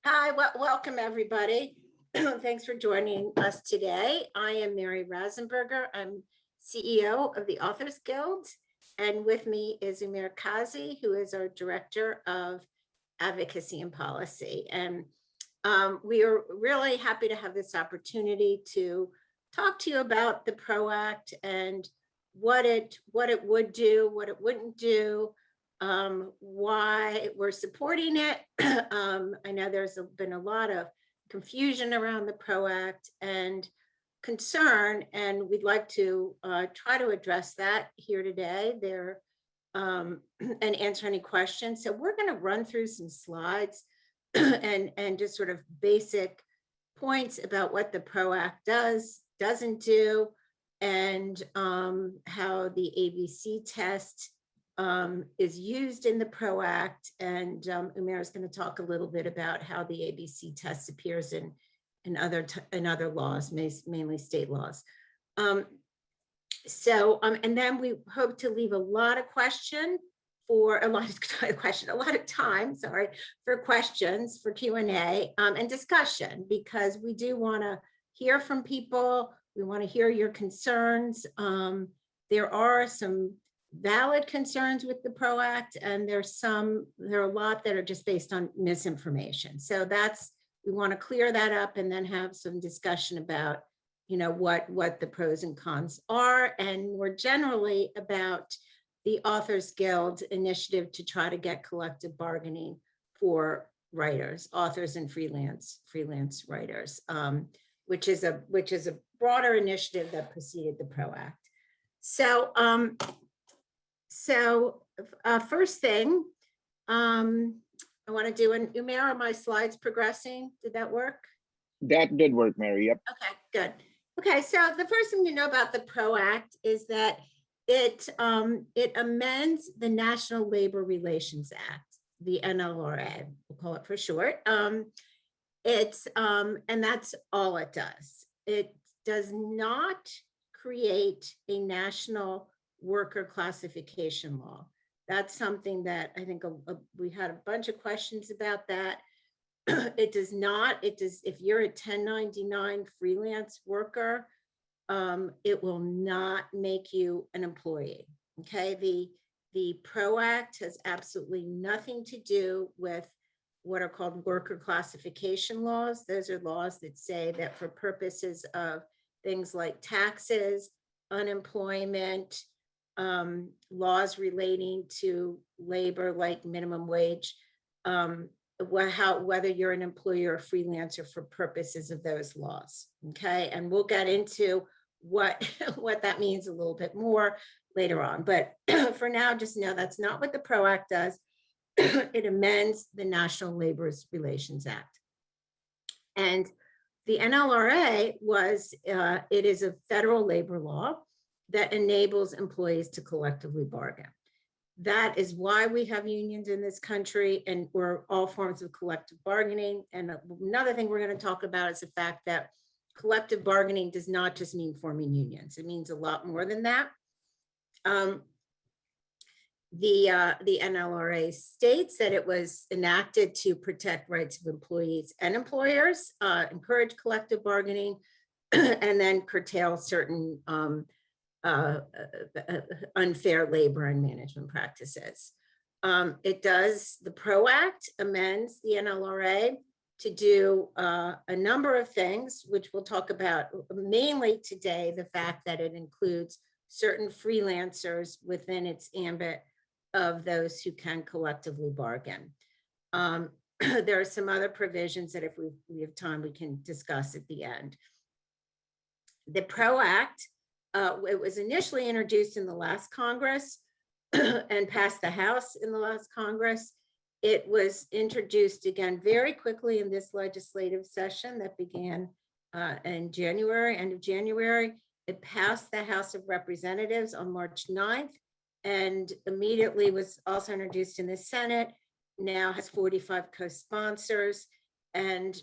Hi, welcome everybody. Thanks for joining us today. I am Mary Rasenberger. I'm CEO of the Authors Guild, and with me is Umair Kazi, who is our Director of Advocacy and Policy. And we are really happy to have this opportunity to talk to you about the PRO Act and what it would do, what it wouldn't do, why we're supporting it. I know there's been a lot of confusion around the PRO Act and concern, and we'd like to try to address that here today and answer any questions. So we're going to run through some slides and just sort of basic points about what the PRO Act doesn't do, and how the ABC test is used in the PRO Act, and Umair is going to talk a little bit about how the ABC test appears in other laws, mainly state laws. And then we hope to leave a lot of time for questions, for Q&A and discussion, because we do want to hear from people. We want to hear your concerns. There are some valid concerns with the PRO Act, and there are a lot that are just based on misinformation. So we want to clear that up and then have some discussion about, what the pros and cons are. And we're generally about the Authors Guild initiative to try to get collective bargaining for writers, authors and freelance writers, which is a broader initiative that preceded the PRO Act. So first thing, I want to do Umair, are my slides progressing? Did that work? That did work, Mary. Yep. Okay, good. Okay, so the first thing to know about the PRO Act is that it amends the National Labor Relations Act, the NLRA, we'll call it for short. And that's all it does. It does not create a national worker classification law. That's something that I think we had a bunch of questions about that. It does not. If you're a 1099 freelance worker, it will not make you an employee. Okay, the PRO Act has absolutely nothing to do with what are called worker classification laws. Those are laws that say that for purposes of things like taxes, unemployment, laws relating to labor like minimum wage, whether you're an employee or a freelancer for purposes of those laws. Okay, and we'll get into what that means a little bit more later on. But for now, just know that's not what the PRO Act does. It amends the National Labor Relations Act. And the NLRA it is a federal labor law that enables employees to collectively bargain. That is why we have unions in this country, and we're all forms of collective bargaining. And another thing we're going to talk about is the fact that collective bargaining does not just mean forming unions. It means a lot more than that. The NLRA states that it was enacted to protect rights of employees and employers, encourage collective bargaining, and then curtail certain unfair labor and management practices. The PRO Act amends the NLRA to do a number of things, which we'll talk about mainly today, the fact that it includes certain freelancers within its ambit of those who can collectively bargain. There are some other provisions that if we have time, we can discuss at the end. The PRO Act, it was initially introduced in the last Congress and passed the House in the last Congress. It was introduced again very quickly in this legislative session that began in January, end of January. It passed the House of Representatives on March 9th and immediately was also introduced in the Senate. Now has 45 co-sponsors, and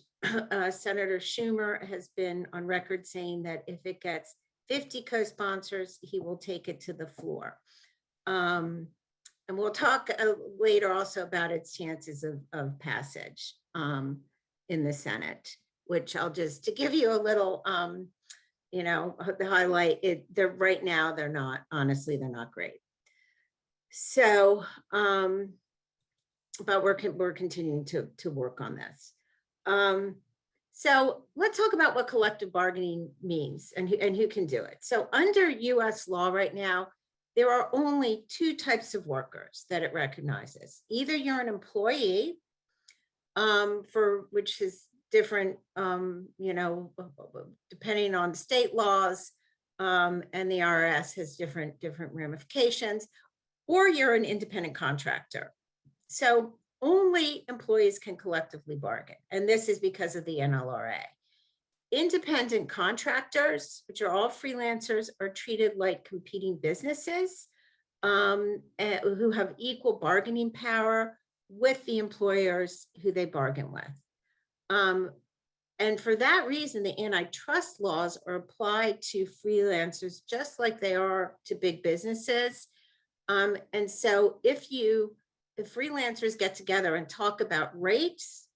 Senator Schumer has been on record saying that if it gets 50 co-sponsors, he will take it to the floor. And we'll talk later also about its chances of passage. in the Senate, which I'll just, to give you a little, the highlight, they're right now, they're not, honestly, they're not great. So, but we're continuing to work on this. So let's talk about what collective bargaining means and who can do it. So under US law right now, there are only two types of workers that it recognizes. Either you're an employee, for which is different, depending on state laws, and the IRS has different ramifications, or you're an independent contractor. So only employees can collectively bargain, and this is because of the NLRA. Independent contractors, which are all freelancers, are treated like competing businesses who have equal bargaining power with the employers who they bargain with. And for that reason, the antitrust laws are applied to freelancers just like they are to big businesses. And so if freelancers get together and talk about rates,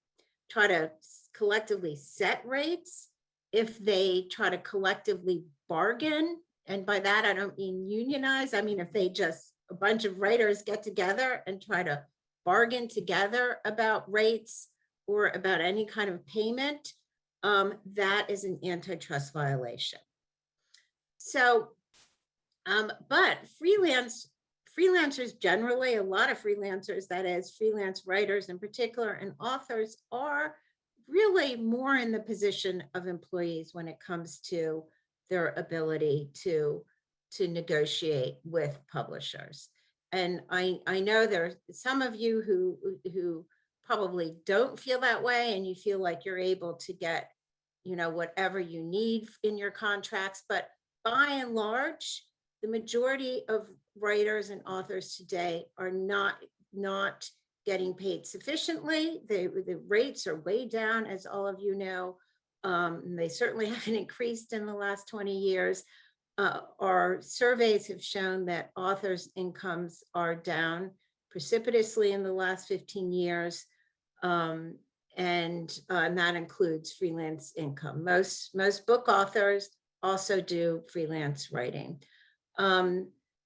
try to collectively set rates, if they try to collectively bargain, and by that I don't mean unionize, I mean if they just, a bunch of writers get together and try to bargain together about rates or about any kind of payment, that is an antitrust violation. So, but freelancers generally, a lot of freelancers, that is freelance writers in particular, and authors are really more in the position of employees when it comes to their ability to negotiate with publishers. And I know there are some of you who probably don't feel that way, and you feel like you're able to get, whatever you need in your contracts. But by and large, the majority of writers and authors today are not getting paid sufficiently. The rates are way down, as all of you know. They certainly haven't increased in the last 20 years. Our surveys have shown that authors' incomes are down precipitously in the last 15 years. And that includes freelance income. Most book authors also do freelance writing.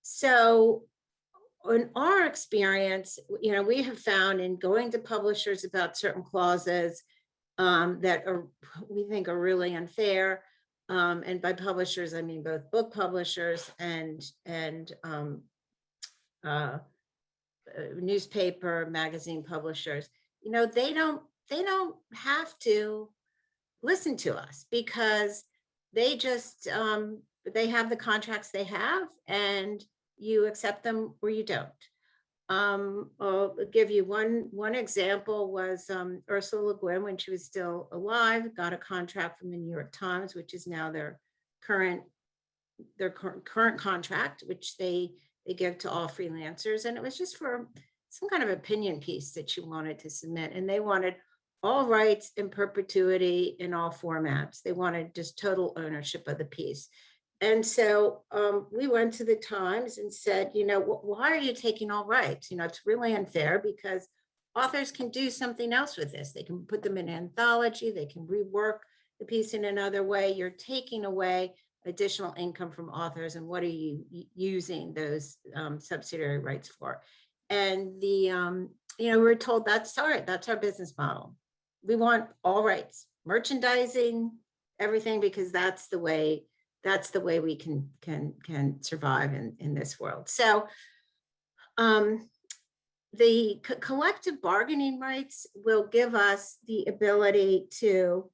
So in our experience, we have found in going to publishers about certain clauses that we think are really unfair. And by publishers, I mean both book publishers and newspaper, magazine publishers. They don't have to listen to us because they just they have the contracts they have, and you accept them or you don't. I'll give you one example was Ursula Le Guin, when she was still alive, got a contract from the New York Times, which is now their current contract, which they give to all freelancers. And it was just for some kind of opinion piece that she wanted to submit. And they wanted all rights in perpetuity in all formats. They wanted just total ownership of the piece. And so we went to the Times and said, why are you taking all rights? It's really unfair because authors can do something else with this. They can put them in an anthology. They can rework the piece in another way. You're taking away additional income from authors. And what are you using those subsidiary rights for? And we were told that's our business model. We want all rights, merchandising, everything, because that's the way we can survive in this world. So the collective bargaining rights will give us the ability to,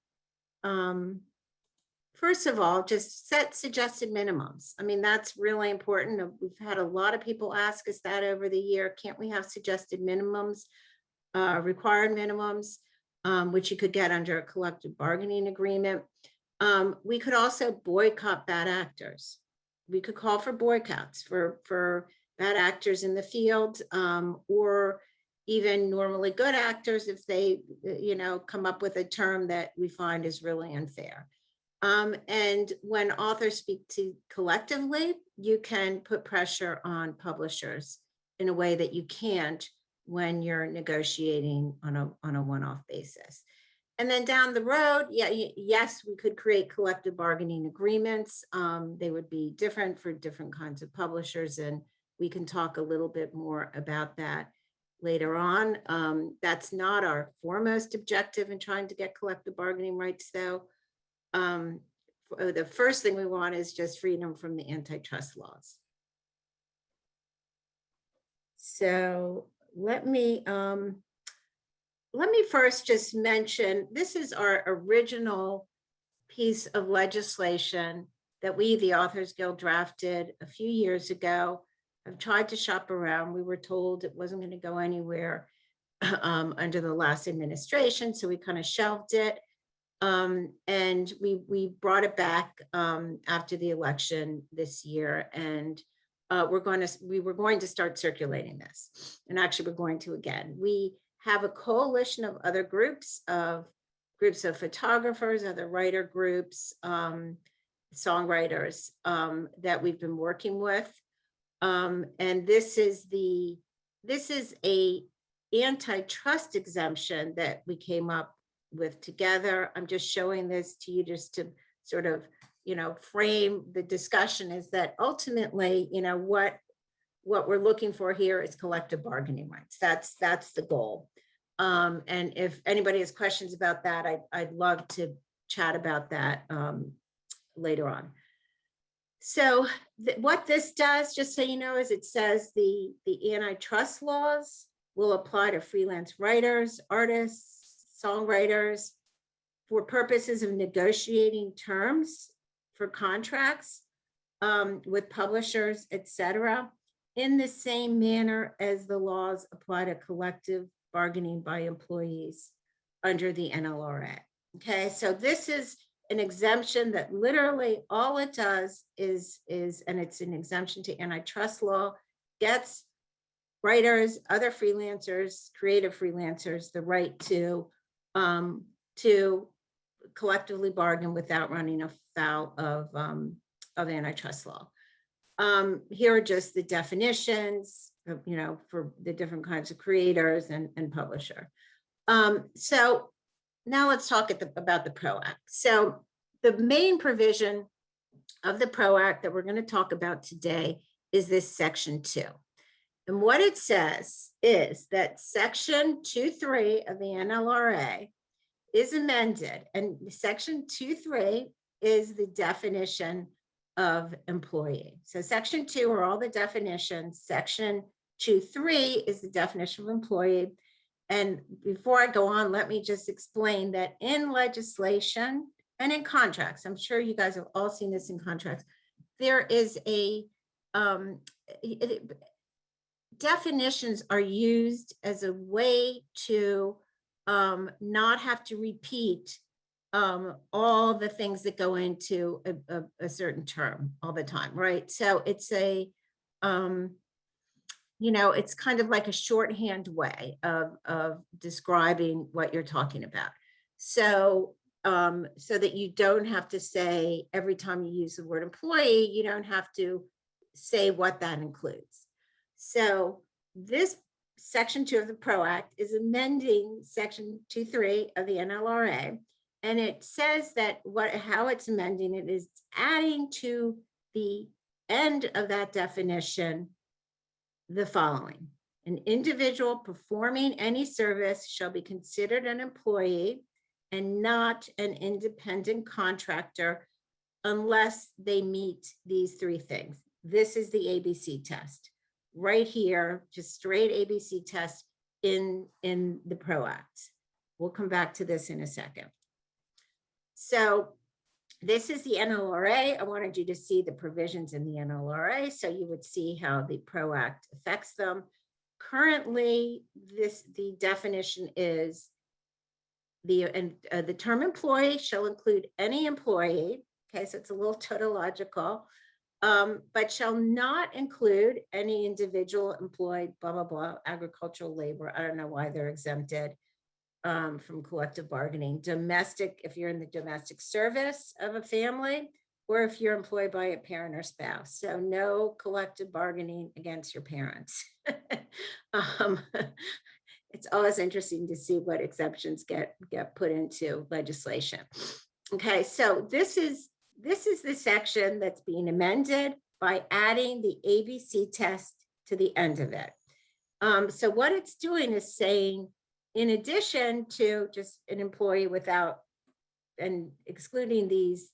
first of all, just set suggested minimums. I mean, that's really important. We've had a lot of people ask us that over the year. Can't we have suggested minimums, required minimums, which you could get under a collective bargaining agreement? We could also boycott bad actors. We could call for boycotts for bad actors in the field, or even normally good actors if they, come up with a term that we find is really unfair. And when authors speak to collectively, you can put pressure on publishers in a way that you can't when you're negotiating on a one-off basis. And then down the road, yeah, yes, we could create collective bargaining agreements. They would be different for different kinds of publishers, and we can talk a little bit more about that later on. That's not our foremost objective in trying to get collective bargaining rights, though. The first thing we want is just freedom from the antitrust laws. So let me first just mention, this is our original piece of legislation that we, the Authors Guild, drafted a few years ago. I've tried to shop around. We were told it wasn't going to go anywhere under the last administration, so we kind of shelved it. And we brought it back after the election this year, and we were going to start circulating this, and actually we're going to again. We have a coalition of other groups of photographers, other writer groups, songwriters that we've been working with, and this is a antitrust exemption that we came up with together. I'm just showing this to you just to sort of, frame the discussion, is that ultimately, what we're looking for here is collective bargaining rights. That's the goal. And if anybody has questions about that, I'd love to chat about that later on. So what this does, just so you know, is it says the antitrust laws will apply to freelance writers, artists, songwriters for purposes of negotiating terms for contracts with publishers, etc., in the same manner as the laws apply to collective bargaining by employees under the NLRA. Okay, so this is an exemption that literally all it does is, and it's an exemption to antitrust law, gets writers, other freelancers, creative freelancers, the right to collectively bargain without running afoul of antitrust law. Here are just the definitions, for the different kinds of creators and publisher. So now let's talk about the PRO Act. So the main provision of the PRO Act that we're going to talk about today is this Section 2. And what it says is that Section 2.3 of the NLRA is amended, and Section 2.3 is the definition of employee. So Section 2 are all the definitions. Section 2.3 is the definition of employee. And before I go on, let me just explain that in legislation and in contracts, I'm sure you guys have all seen this in contracts, there is definitions are used as a way to not have to repeat all the things that go into a certain term all the time, right? So it's it's kind of like a shorthand way of describing what you're talking about. So so that you don't have to say every time you use the word employee, you don't have to say what that includes. So this Section 2 of the PRO Act is amending Section 2.3 of the NLRA. And it says that how it's amending it is adding to the end of that definition the following: an individual performing any service shall be considered an employee and not an independent contractor unless they meet these three things. This is the ABC test right here, just straight ABC test in the PRO Act. We'll come back to this in a second. So this is the NLRA. I wanted you to see the provisions in the NLRA so you would see how the PRO Act affects them. Currently, the definition is the term employee shall include any employee. Okay, so it's a little tautological, but shall not include any individual employed, blah, blah, blah, agricultural labor. I don't know why they're exempted from collective bargaining. Domestic, if you're in the domestic service of a family, or if you're employed by a parent or spouse. So no collective bargaining against your parents. it's always interesting to see what exceptions get put into legislation. Okay, so this is the section that's being amended by adding the ABC test to the end of it. So what it's doing is saying, in addition to just an employee without and excluding these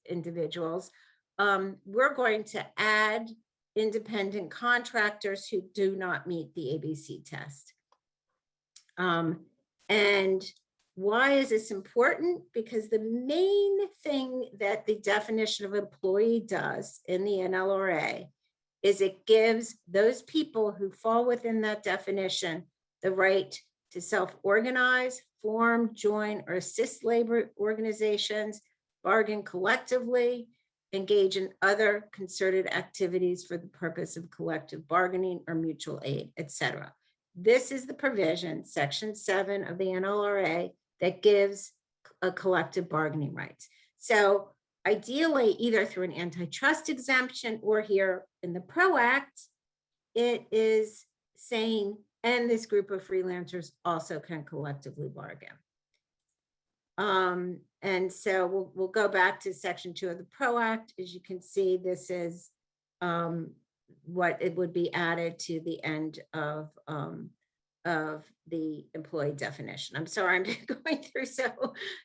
individuals, we're going to add independent contractors who do not meet the ABC test. And why is this important? Because the main thing that the definition of employee does in the NLRA is it gives those people who fall within that definition the right to self-organize, form, join, or assist labor organizations, bargain collectively, engage in other concerted activities for the purpose of collective bargaining or mutual aid, etc. This is the provision, Section 7 of the NLRA, that gives a collective bargaining rights. So ideally, either through an antitrust exemption or here in the PRO Act, it is saying, and this group of freelancers also can collectively bargain. And so we'll go back to Section 2 of the PRO Act. As you can see, this is what it would be added to the end of the employee definition. I'm sorry, I'm going through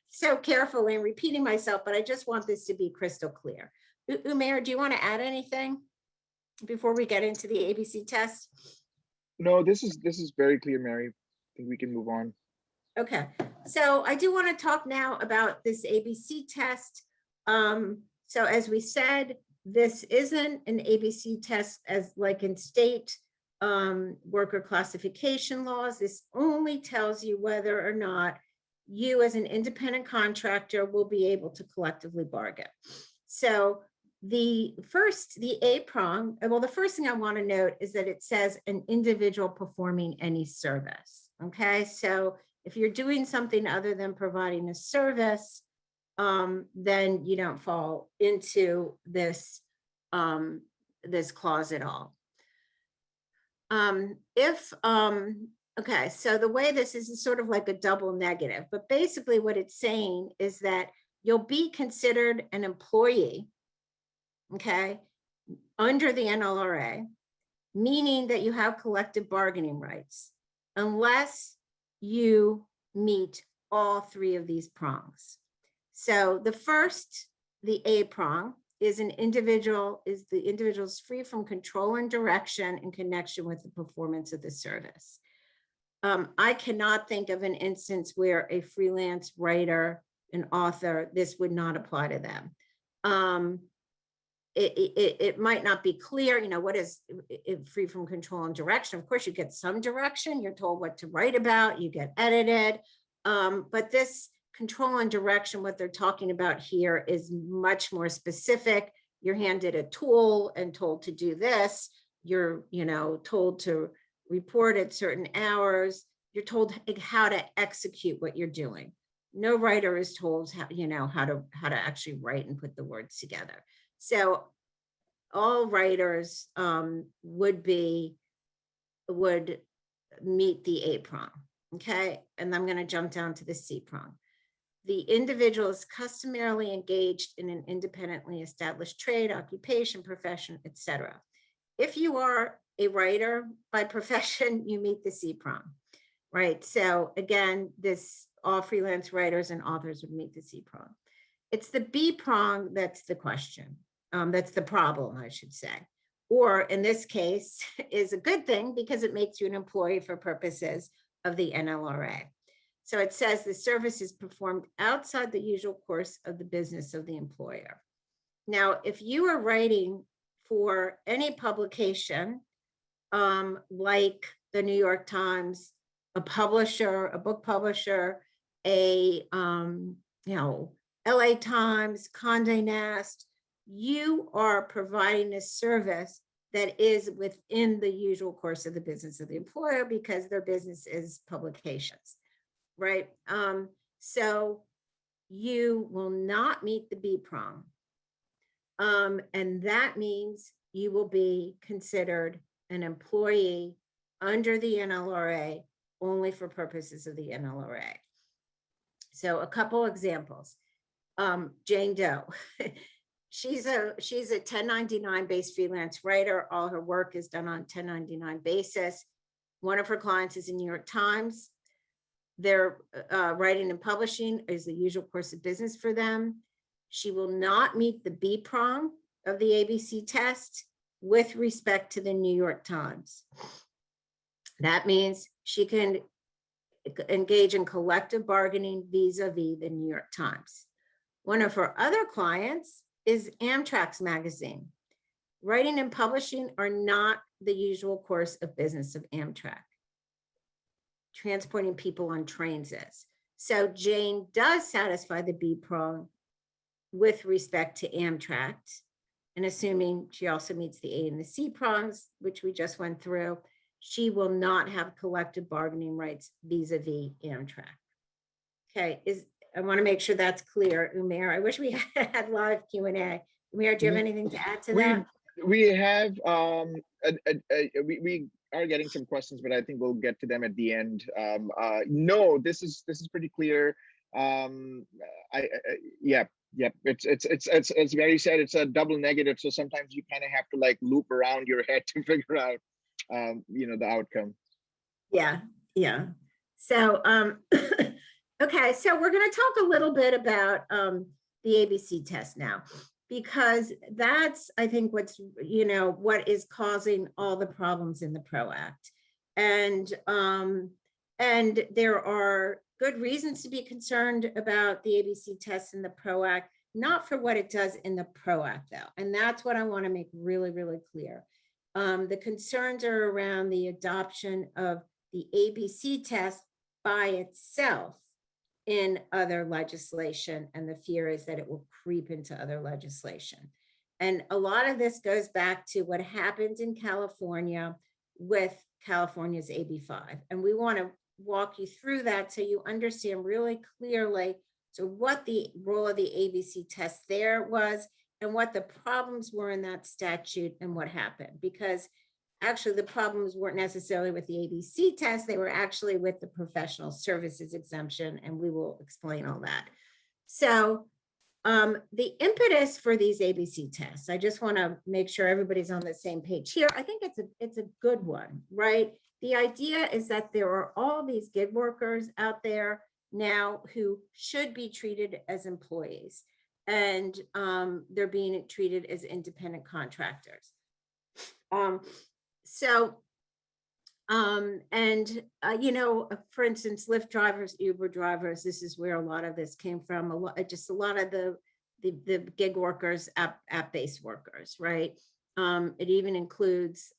so carefully and repeating myself, but I just want this to be crystal clear. Umair, do you want to add anything before we get into the ABC test? No, this is very clear, Mary. I think we can move on. Okay, so I do want to talk now about this ABC test. So as we said, this isn't an ABC test as like in state worker classification laws. This only tells you whether or not you as an independent contractor will be able to collectively bargain. So the A prong, well, the first thing I want to note is that it says an individual performing any service. Okay, so if you're doing something other than providing a service, then you don't fall into this this clause at all. Okay, so the way this is sort of like a double negative, but basically what it's saying is that you'll be considered an employee, okay, under the NLRA, meaning that you have collective bargaining rights, unless you meet all three of these prongs. So the first, the A prong, is the individual's free from control and direction in connection with the performance of the service. I cannot think of an instance where a freelance writer, an author, this would not apply to them. It might not be clear, you know, what is free from control and direction. Of course, you get some direction, you're told what to write about, you get edited, but this control and direction, what they're talking about here is much more specific. You're handed a tool and told to do this. You're, you know, told to report at certain hours. You're told how to execute what you're doing. No writer is told how, you know, how to actually write and put the words together. So all writers would meet the A prong, okay? And I'm going to jump down to the C prong. The individual is customarily engaged in an independently established trade, occupation, profession, etc. If you are a writer by profession, you meet the C prong, right? So again, all freelance writers and authors would meet the C prong. It's the B prong that's the question. That's the problem, I should say. Or in this case, is a good thing because it makes you an employee for purposes of the NLRA. So it says the service is performed outside the usual course of the business of the employer. Now, if you are writing for any publication, like the New York Times, a publisher, a book publisher, a LA Times, Condé Nast, you are providing a service that is within the usual course of the business of the employer because their business is publications, right? So you will not meet the B prong. And that means you will be considered an employee under the NLRA only for purposes of the NLRA. So a couple examples. Jane Doe. She's a 1099 based freelance writer. All her work is done on 1099 basis. One of her clients is the New York Times. Their writing and publishing is the usual course of business for them. She will not meet the B prong of the ABC test with respect to the New York Times. That means she can engage in collective bargaining vis-a-vis the New York Times. One of her other clients is Amtrak's magazine. Writing and publishing are not the usual course of business of Amtrak. Transporting people on trains is. So Jane does satisfy the B prong with respect to Amtrak, and assuming she also meets the A and the C prongs, which we just went through, she will not have collective bargaining rights vis-a-vis Amtrak. Okay, I want to make sure that's clear, Umair. I wish we had live Q&A. Umair, do you have anything to add to that? We have we are getting some questions, but I think we'll get to them at the end. No, this is pretty clear. Yeah, it's as Mary said, it's a double negative, so sometimes you kind of have to like loop around your head to figure out the outcome. Yeah. So okay, so we're going to talk a little bit about the ABC test now, because that's, I think, what's what is causing all the problems in the PRO Act. And there are good reasons to be concerned about the ABC test in the PRO Act, not for what it does in the PRO Act, though. And that's what I want to make really, really clear. The concerns are around the adoption of the ABC test by itself in other legislation, and the fear is that it will creep into other legislation. And a lot of this goes back to what happened in California with California's AB5. And we want to walk you through that so you understand really clearly what the role of the ABC test there was and what the problems were in that statute and what happened. Because actually the problems weren't necessarily with the ABC test, they were actually with the professional services exemption, and we will explain all that. So the impetus for these ABC tests, I just want to make sure everybody's on the same page here. I think it's a good one, right? The idea is that there are all these gig workers out there now who should be treated as employees, and they're being treated as independent contractors. For instance, Lyft drivers, Uber drivers, this is where a lot of this came from. A lot of the gig workers, app-based workers, right? It even includes,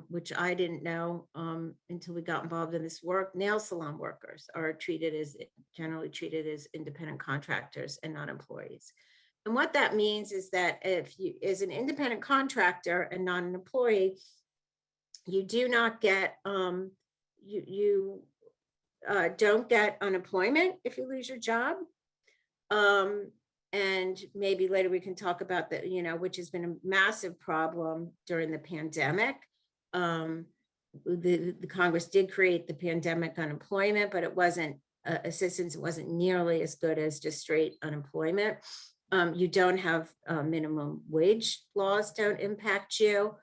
which I didn't know until we got involved in this work, nail salon workers are generally treated as independent contractors and not employees. And what that means is that if you, as an independent contractor and not an employee, you do not get, you don't get unemployment if you lose your job. And maybe later we can talk about that, which has been a massive problem during the pandemic. The Congress did create the pandemic unemployment, but it wasn't assistance. It wasn't nearly as good as just straight unemployment. You don't have minimum wage laws don't impact you.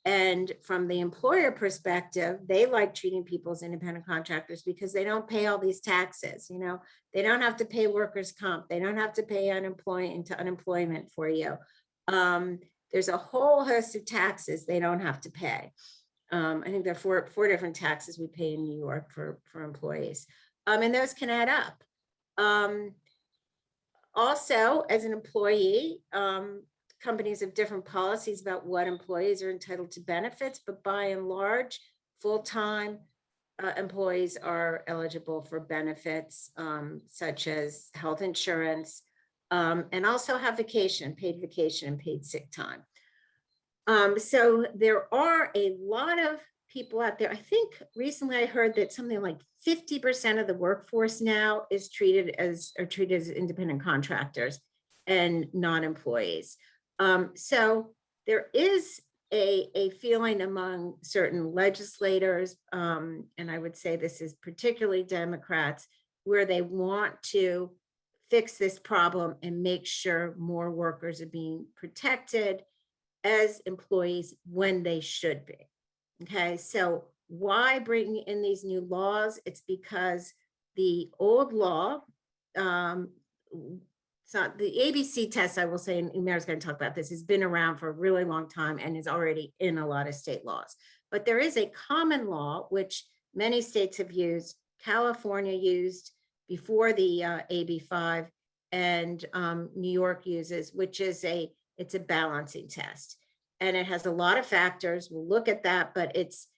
And from the employer perspective, they like treating people as independent contractors because they don't pay all these taxes. They don't have to pay workers' comp. They don't have to pay unemployment for you. There's a whole host of taxes they don't have to pay. I think there are four different taxes we pay in New York for employees. And those can add up. Also, as an employee, companies have different policies about what employees are entitled to benefits, but by and large, full-time employees are eligible for benefits such as health insurance, and also have paid vacation and paid sick time. So there are a lot of people out there. I think recently I heard that something like 50% of the workforce now is treated as independent contractors and non-employees. So there is a feeling among certain legislators, and I would say this is particularly Democrats, where they want to fix this problem and make sure more workers are being protected as employees when they should be. Okay, so why bring in these new laws? It's because the old law, so the ABC test, I will say, and Umair is going to talk about this, has been around for a really long time and is already in a lot of state laws. But there is a common law, which many states have used. California used before the AB5, and New York uses, which is it's a balancing test. And it has a lot of factors. We'll look at that, but it's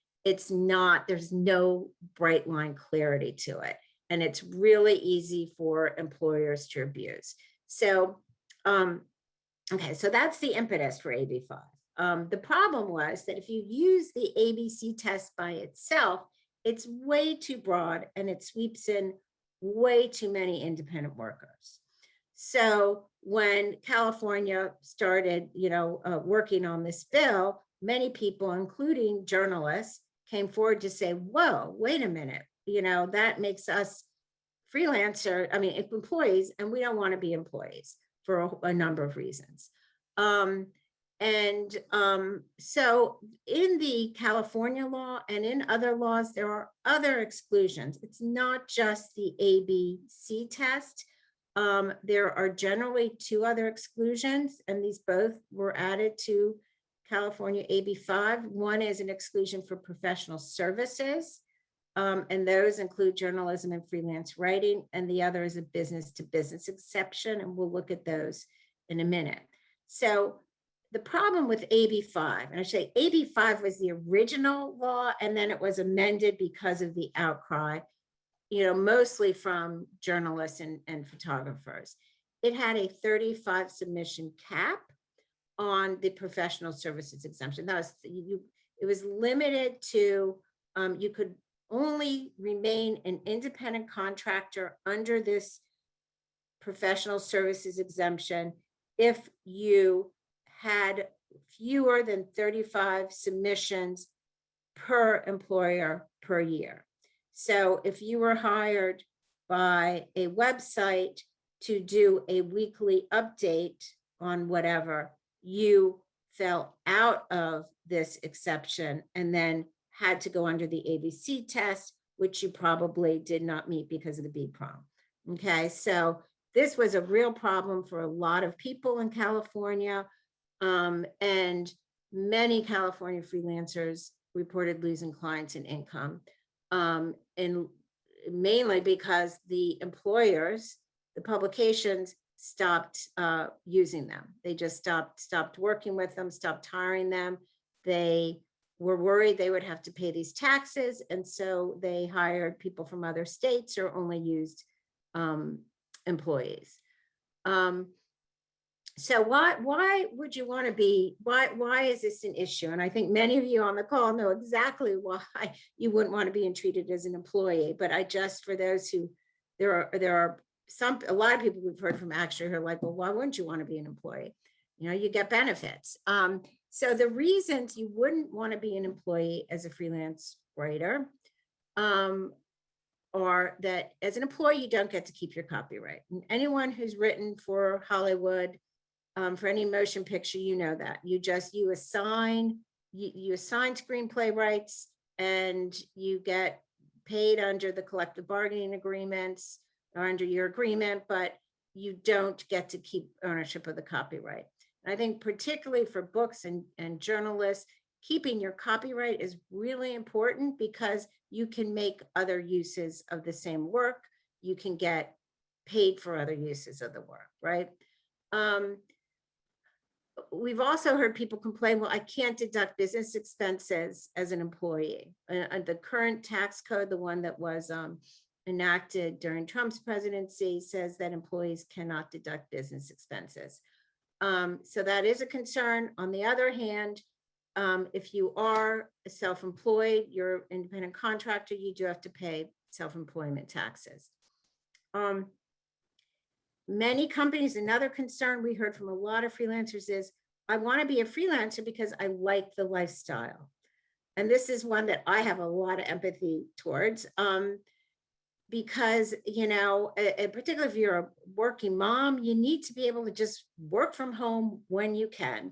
not, there's no bright line clarity to it. And it's really easy for employers to abuse. So, okay, so that's the impetus for AB5. The problem was that if you use the ABC test by itself, it's way too broad and it sweeps in way too many independent workers. So when California started, working on this bill, many people, including journalists, came forward to say, whoa, wait a minute, that makes us employees, and we don't want to be employees for a number of reasons. So in the California law and in other laws, there are other exclusions. It's not just the ABC test. There are generally two other exclusions, and these both were added to California AB5. One is an exclusion for professional services, and those include journalism and freelance writing, and the other is a business-to-business exception, and we'll look at those in a minute. So the problem with AB5, and I say AB5 was the original law, and then it was amended because of the outcry, mostly from journalists and photographers. It had a 35 submission cap on the professional services exemption. That was, it was limited to, you could only remain an independent contractor under this professional services exemption if you had fewer than 35 submissions per employer per year. So if you were hired by a website to do a weekly update on whatever, you fell out of this exception and then had to go under the ABC test, which you probably did not meet because of the B prom. Okay, so this was a real problem for a lot of people in California, and many California freelancers reported losing clients and income, and mainly because the employers, the publications, stopped using them. They just stopped working with them, stopped hiring them. They were worried they would have to pay these taxes, and so they hired people from other states or only used employees. So why would you want to be, why is this an issue? And I think many of you on the call know exactly why you wouldn't want to be treated as an employee. But I just, for those who, there are a lot of people we've heard from actually who are like, well, why wouldn't you want to be an employee? You get benefits. So the reasons you wouldn't want to be an employee as a freelance writer are that as an employee, you don't get to keep your copyright. And anyone who's written for Hollywood, for any motion picture, that you assign screenplay rights, and you get paid under the collective bargaining agreements or under your agreement, but you don't get to keep ownership of the copyright. And I think particularly for books and journalists, keeping your copyright is really important because you can make other uses of the same work. You can get paid for other uses of the work, right? We've also heard people complain, well, I can't deduct business expenses as an employee. The current tax code, the one that was enacted during Trump's presidency, says that employees cannot deduct business expenses. So that is a concern. On the other hand, if you are self-employed, you're an independent contractor, you do have to pay self-employment taxes. Many companies, another concern we heard from a lot of freelancers is, I want to be a freelancer because I like the lifestyle. And this is one that I have a lot of empathy towards. Because, you know, particularly if you're a working mom, you need to be able to just work from home when you can.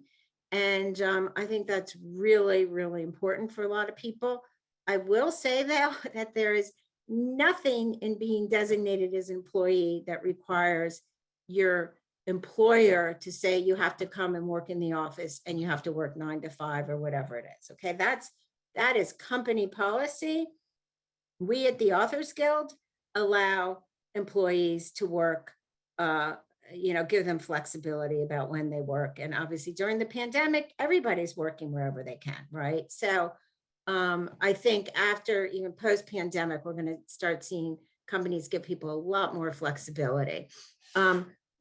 And I think that's really, really important for a lot of people. I will say though, that there is nothing in being designated as employee that requires your employer to say you have to come and work in the office and you have to work 9 to 5 or whatever it is. Okay, that is company policy. We at the Authors Guild allow employees to work, you know, give them flexibility about when they work. And obviously during the pandemic, everybody's working wherever they can, right? So I think after even post-pandemic, we're going to start seeing companies give people a lot more flexibility.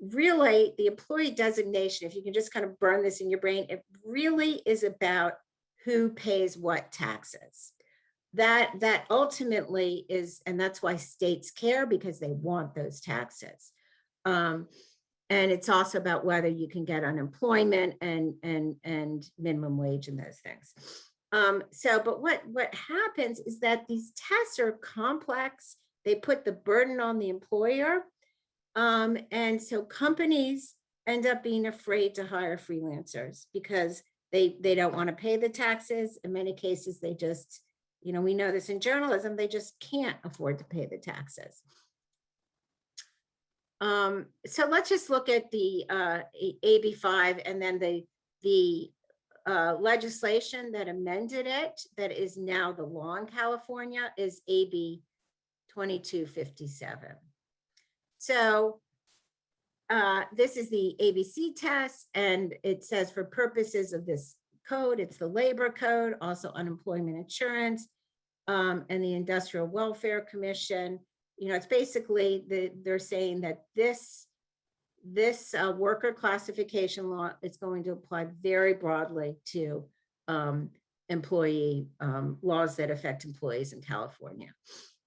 Really, the employee designation, if you can just kind of burn this in your brain, it really is about who pays what taxes. That ultimately is, and that's why states care, because they want those taxes. And it's also about whether you can get unemployment and minimum wage and those things. But what happens is that these tests are complex. They put the burden on the employer. And so companies end up being afraid to hire freelancers because they don't want to pay the taxes. In many cases, they just, you know, we know this in journalism, they just can't afford to pay the taxes. So let's just look at the AB5 and then the legislation that amended it, that is now the law in California, is AB 2257. So this is the ABC test, and it says for purposes of this code, it's the labor code, also unemployment insurance, and the Industrial Welfare Commission. You know, it's basically they're saying that this worker classification law is going to apply very broadly to employee laws that affect employees in California.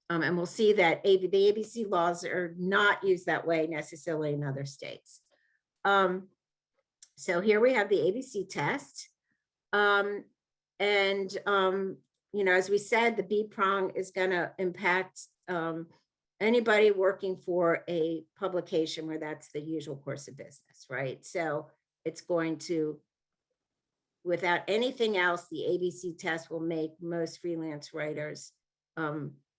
And we'll see that the ABC laws are not used that way necessarily in other states. So here we have the ABC test. You know, as we said, the B prong is going to impact anybody working for a publication where that's the usual course of business, right? So it's going to, without anything else, the ABC test will make most freelance writers,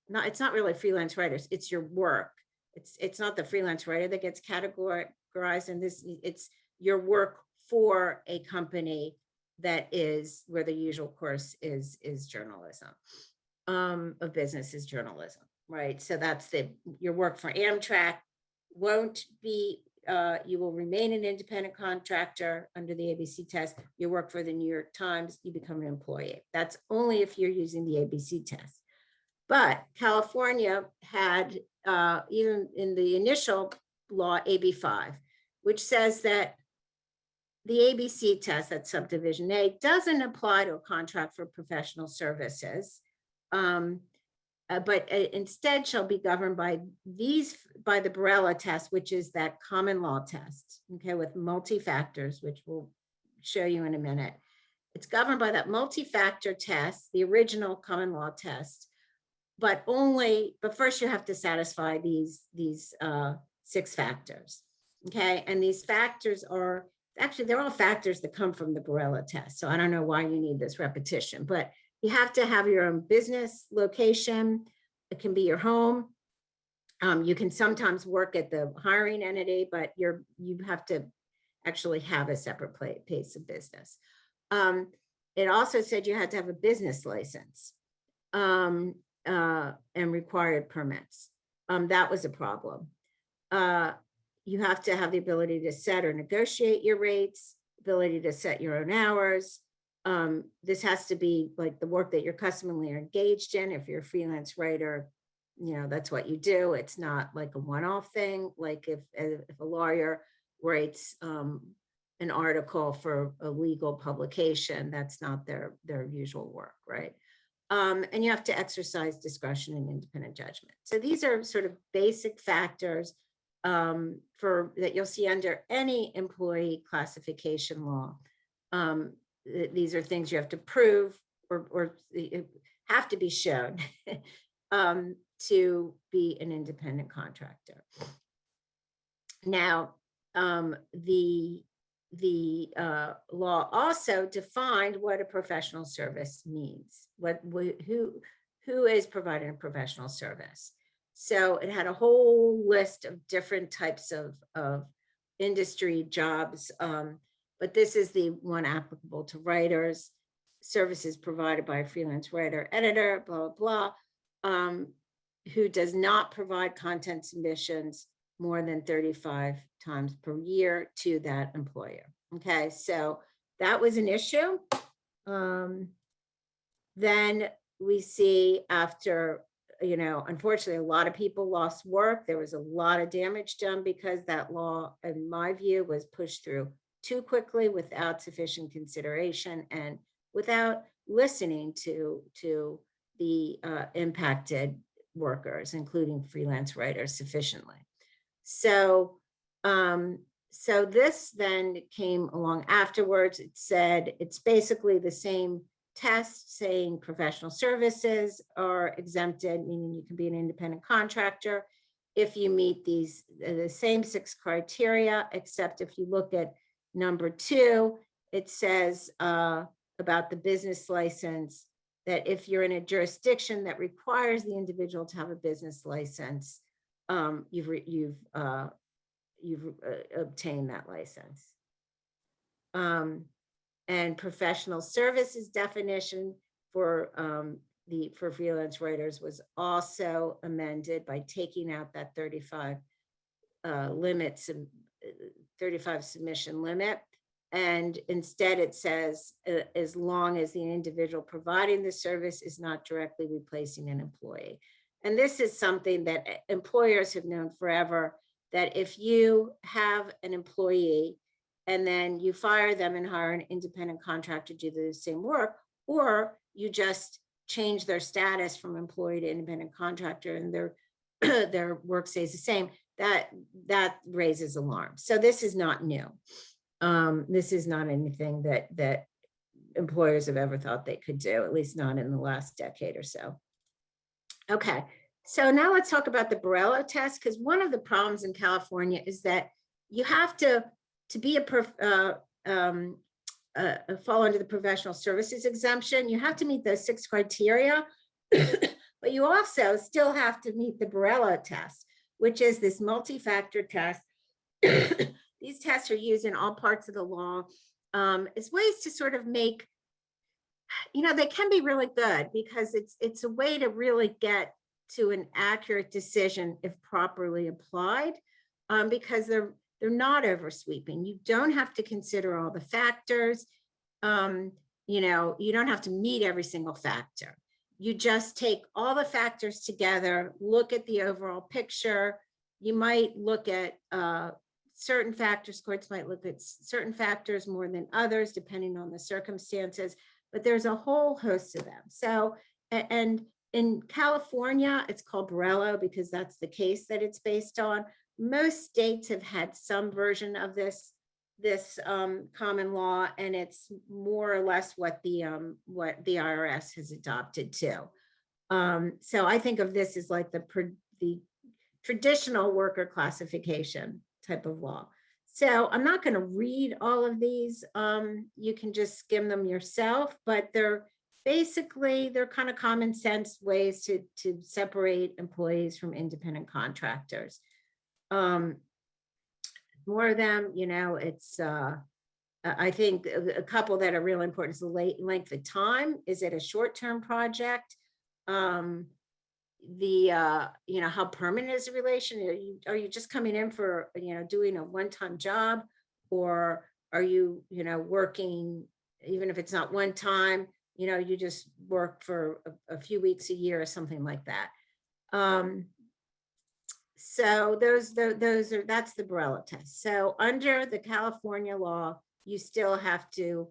it's not really freelance writers, it's your work. It's not the freelance writer that gets categorized in this, it's your work for a company that is where the usual course is journalism, of business is journalism, right? So that's your work for Amtrak won't be, you will remain an independent contractor under the ABC test. You work for the New York Times, you become an employee. That's only if you're using the ABC test. But California had, even in the initial law, AB5, which says that the ABC test, that's subdivision A, doesn't apply to a contract for professional services, but instead shall be governed by the Borello Test, which is that common law test, okay, with multi-factors, which we'll show you in a minute. It's governed by that multi-factor test, the original common law test, but first you have to satisfy these 6 factors, okay? And these factors are, actually, they're all factors that come from the Borello test. So I don't know why you need this repetition, but you have to have your own business location. It can be your home. You can sometimes work at the hiring entity, but you have to actually have a separate place of business. It also said you had to have a business license and required permits. That was a problem. You have to have the ability to set or negotiate your rates, ability to set your own hours. This has to be like the work that you're customarily engaged in. If you're a freelance writer, you know, that's what you do. It's not like a one-off thing. Like if a lawyer writes an article for a legal publication, that's not their usual work, right? And you have to exercise discretion and independent judgment. So these are sort of basic factors that you'll see under any employee classification law. these are things you have to prove or have to be shown to be an independent contractor. Now, the law also defined what a professional service means, who is providing a professional service. So it had a whole list of different types of industry jobs, but this is the one applicable to writers, services provided by a freelance writer, editor, blah, blah, blah, who does not provide content submissions more than 35 times per year to that employer. Okay, so that was an issue. Then we see after, unfortunately, a lot of people lost work. There was a lot of damage done because that law, in my view, was pushed through too quickly without sufficient consideration and without listening to the impacted workers, including freelance writers, sufficiently. So, so this then came along afterwards. It said it's basically the same test saying professional services are exempted, meaning you can be an independent contractor if you meet these the same 6 criteria, except if you look at number 2, it says about the business license that if you're in a jurisdiction that requires the individual to have a business license, you've obtained that license. And professional services definition for freelance writers was also amended by taking out that 35 submission limit. And instead it says, as long as the individual providing the service is not directly replacing an employee. And this is something that employers have known forever, that if you have an employee and then you fire them and hire an independent contractor to do the same work, or you just change their status from employee to independent contractor and their work stays the same, that raises alarm. So this is not new. This is not anything that employers have ever thought they could do, at least not in the last decade or so. Okay, so now let's talk about the Borello test, because one of the problems in California is that you have to be fall under the professional services exemption, you have to meet those 6 criteria, but you also still have to meet the Borello test, which is this multi-factor test. These tests are used in all parts of the law as ways to sort of make, they can be really good because it's a way to really get to an accurate decision if properly applied, because they're not oversweeping. You don't have to consider all the factors. You don't have to meet every single factor. You just take all the factors together, look at the overall picture. You might look at certain factors, courts might look at certain factors more than others, depending on the circumstances, but there's a whole host of them. So, and in California, it's called Borello because that's the case that it's based on. Most states have had some version of this common law, and it's more or less what the IRS has adopted too. So I think of this as like the traditional worker classification type of law. So I'm not going to read all of these. You can just skim them yourself, but they're kind of common sense ways to separate employees from independent contractors. More of them, it's I think a couple that are really important is the length of time. Is it a short-term project? How permanent is the relation? Are you just coming in for, doing a one-time job, or are you, working, even if it's not one time, you just work for a few weeks a year or something like that. So that's the Borello test. So under the California law, you still have to,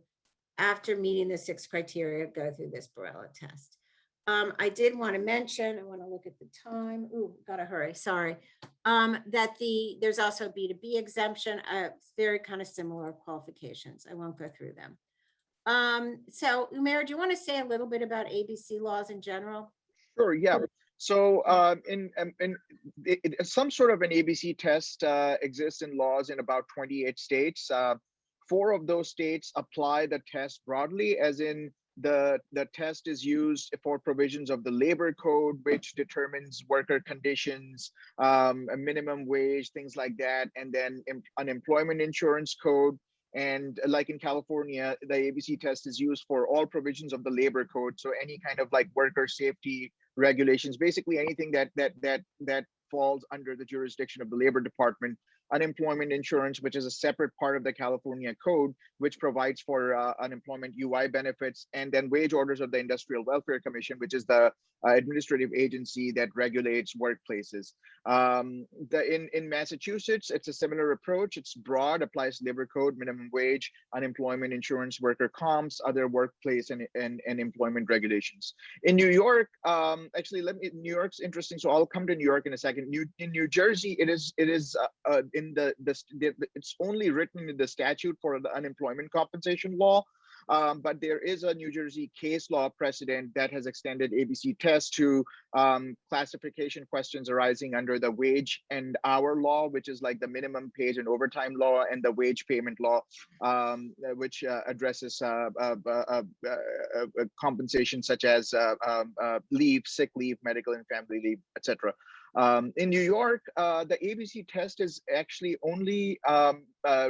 after meeting the 6 criteria, go through this Borello test. I did want to mention, I want to look at the time. Ooh, gotta hurry, sorry. That there's also a B2B exemption, very kind of similar qualifications. I won't go through them. So Umair, do you want to say a little bit about ABC laws in general? Sure, yeah. So some sort of an ABC test exists in laws in about 28 states. 4 of those states apply the test broadly, as in the test is used for provisions of the labor code, which determines worker conditions, a minimum wage, things like that, and then unemployment insurance code. And like in California, the ABC test is used for all provisions of the labor code. So any kind of like worker safety regulations, basically anything that falls under the jurisdiction of the Labor Department. Unemployment insurance, which is a separate part of the California code, which provides for unemployment UI benefits, and then wage orders of the Industrial Welfare Commission, which is the administrative agency that regulates workplaces. In Massachusetts, it's a similar approach. It's broad, applies labor code, minimum wage, unemployment insurance, worker comps, other workplace and employment regulations. In New York, actually, New York's interesting. So I'll come to New York in a second. In New Jersey, it is in it's only written in the statute for the unemployment compensation law. But there is a New Jersey case law precedent that has extended ABC test to classification questions arising under the wage and hour law, which is like the minimum wage and overtime law, and the wage payment law, which addresses compensation such as leave, sick leave, medical and family leave, etc. In New York, the ABC test is actually only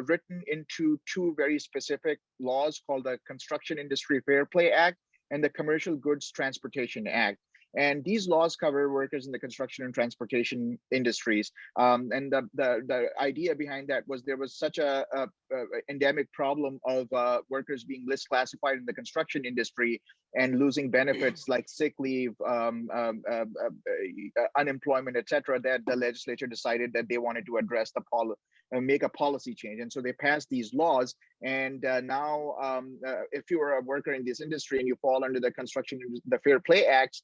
written into 2 very specific laws called the Construction Industry Fair Play Act and the Commercial Goods Transportation Act. And these laws cover workers in the construction and transportation industries. And the idea behind that was there was such a endemic problem of workers being list classified in the construction industry and losing benefits like sick leave, unemployment, etc., that the legislature decided that they wanted to address make a policy change. And so they passed these laws. And now if you are a worker in this industry and you fall under the Fair Play Act,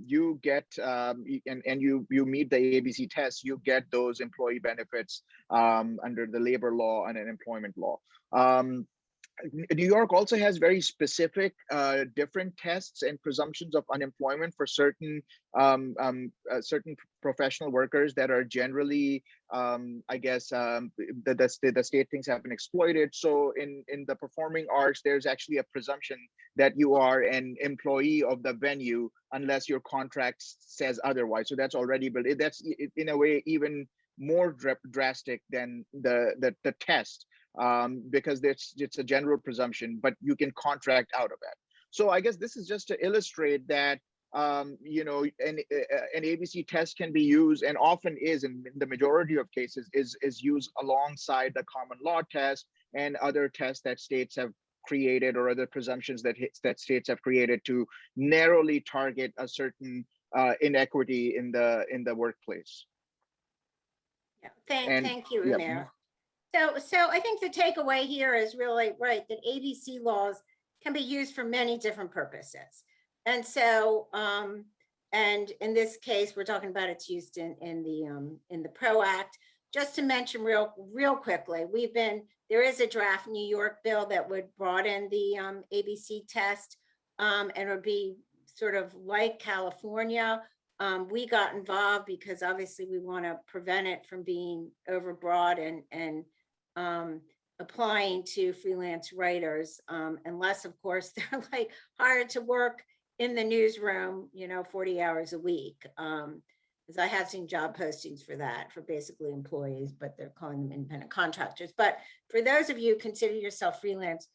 you get and you meet the ABC test, you get those employee benefits under the labor law and employment law. New York also has very specific different tests and presumptions of unemployment for certain professional workers that are generally, I guess, the state thinks have been exploited. So in the performing arts, there's actually a presumption that you are an employee of the venue unless your contract says otherwise. So that's already, but that's in a way even more drastic than the test. Because it's a general presumption, but you can contract out of that. So I guess this is just to illustrate that an ABC test can be used, and often is in the majority of cases is used alongside the common law test and other tests that states have created, or other presumptions that states have created to narrowly target a certain inequity in the workplace. Yeah. Thank you, Yeah. Umair. So I think the takeaway here is really right that ABC laws can be used for many different purposes. And so, and in this case, we're talking about its used in the PRO Act. Just to mention real quickly, there is a draft New York bill that would broaden the ABC test, and it would be sort of like California. We got involved because obviously we want to prevent it from being overbroad and applying to freelance writers, unless of course they're like hired to work in the newsroom, 40 hours a week. Because I have seen job postings for that, for basically employees, but they're calling them independent contractors. But for those of you who consider yourself freelance,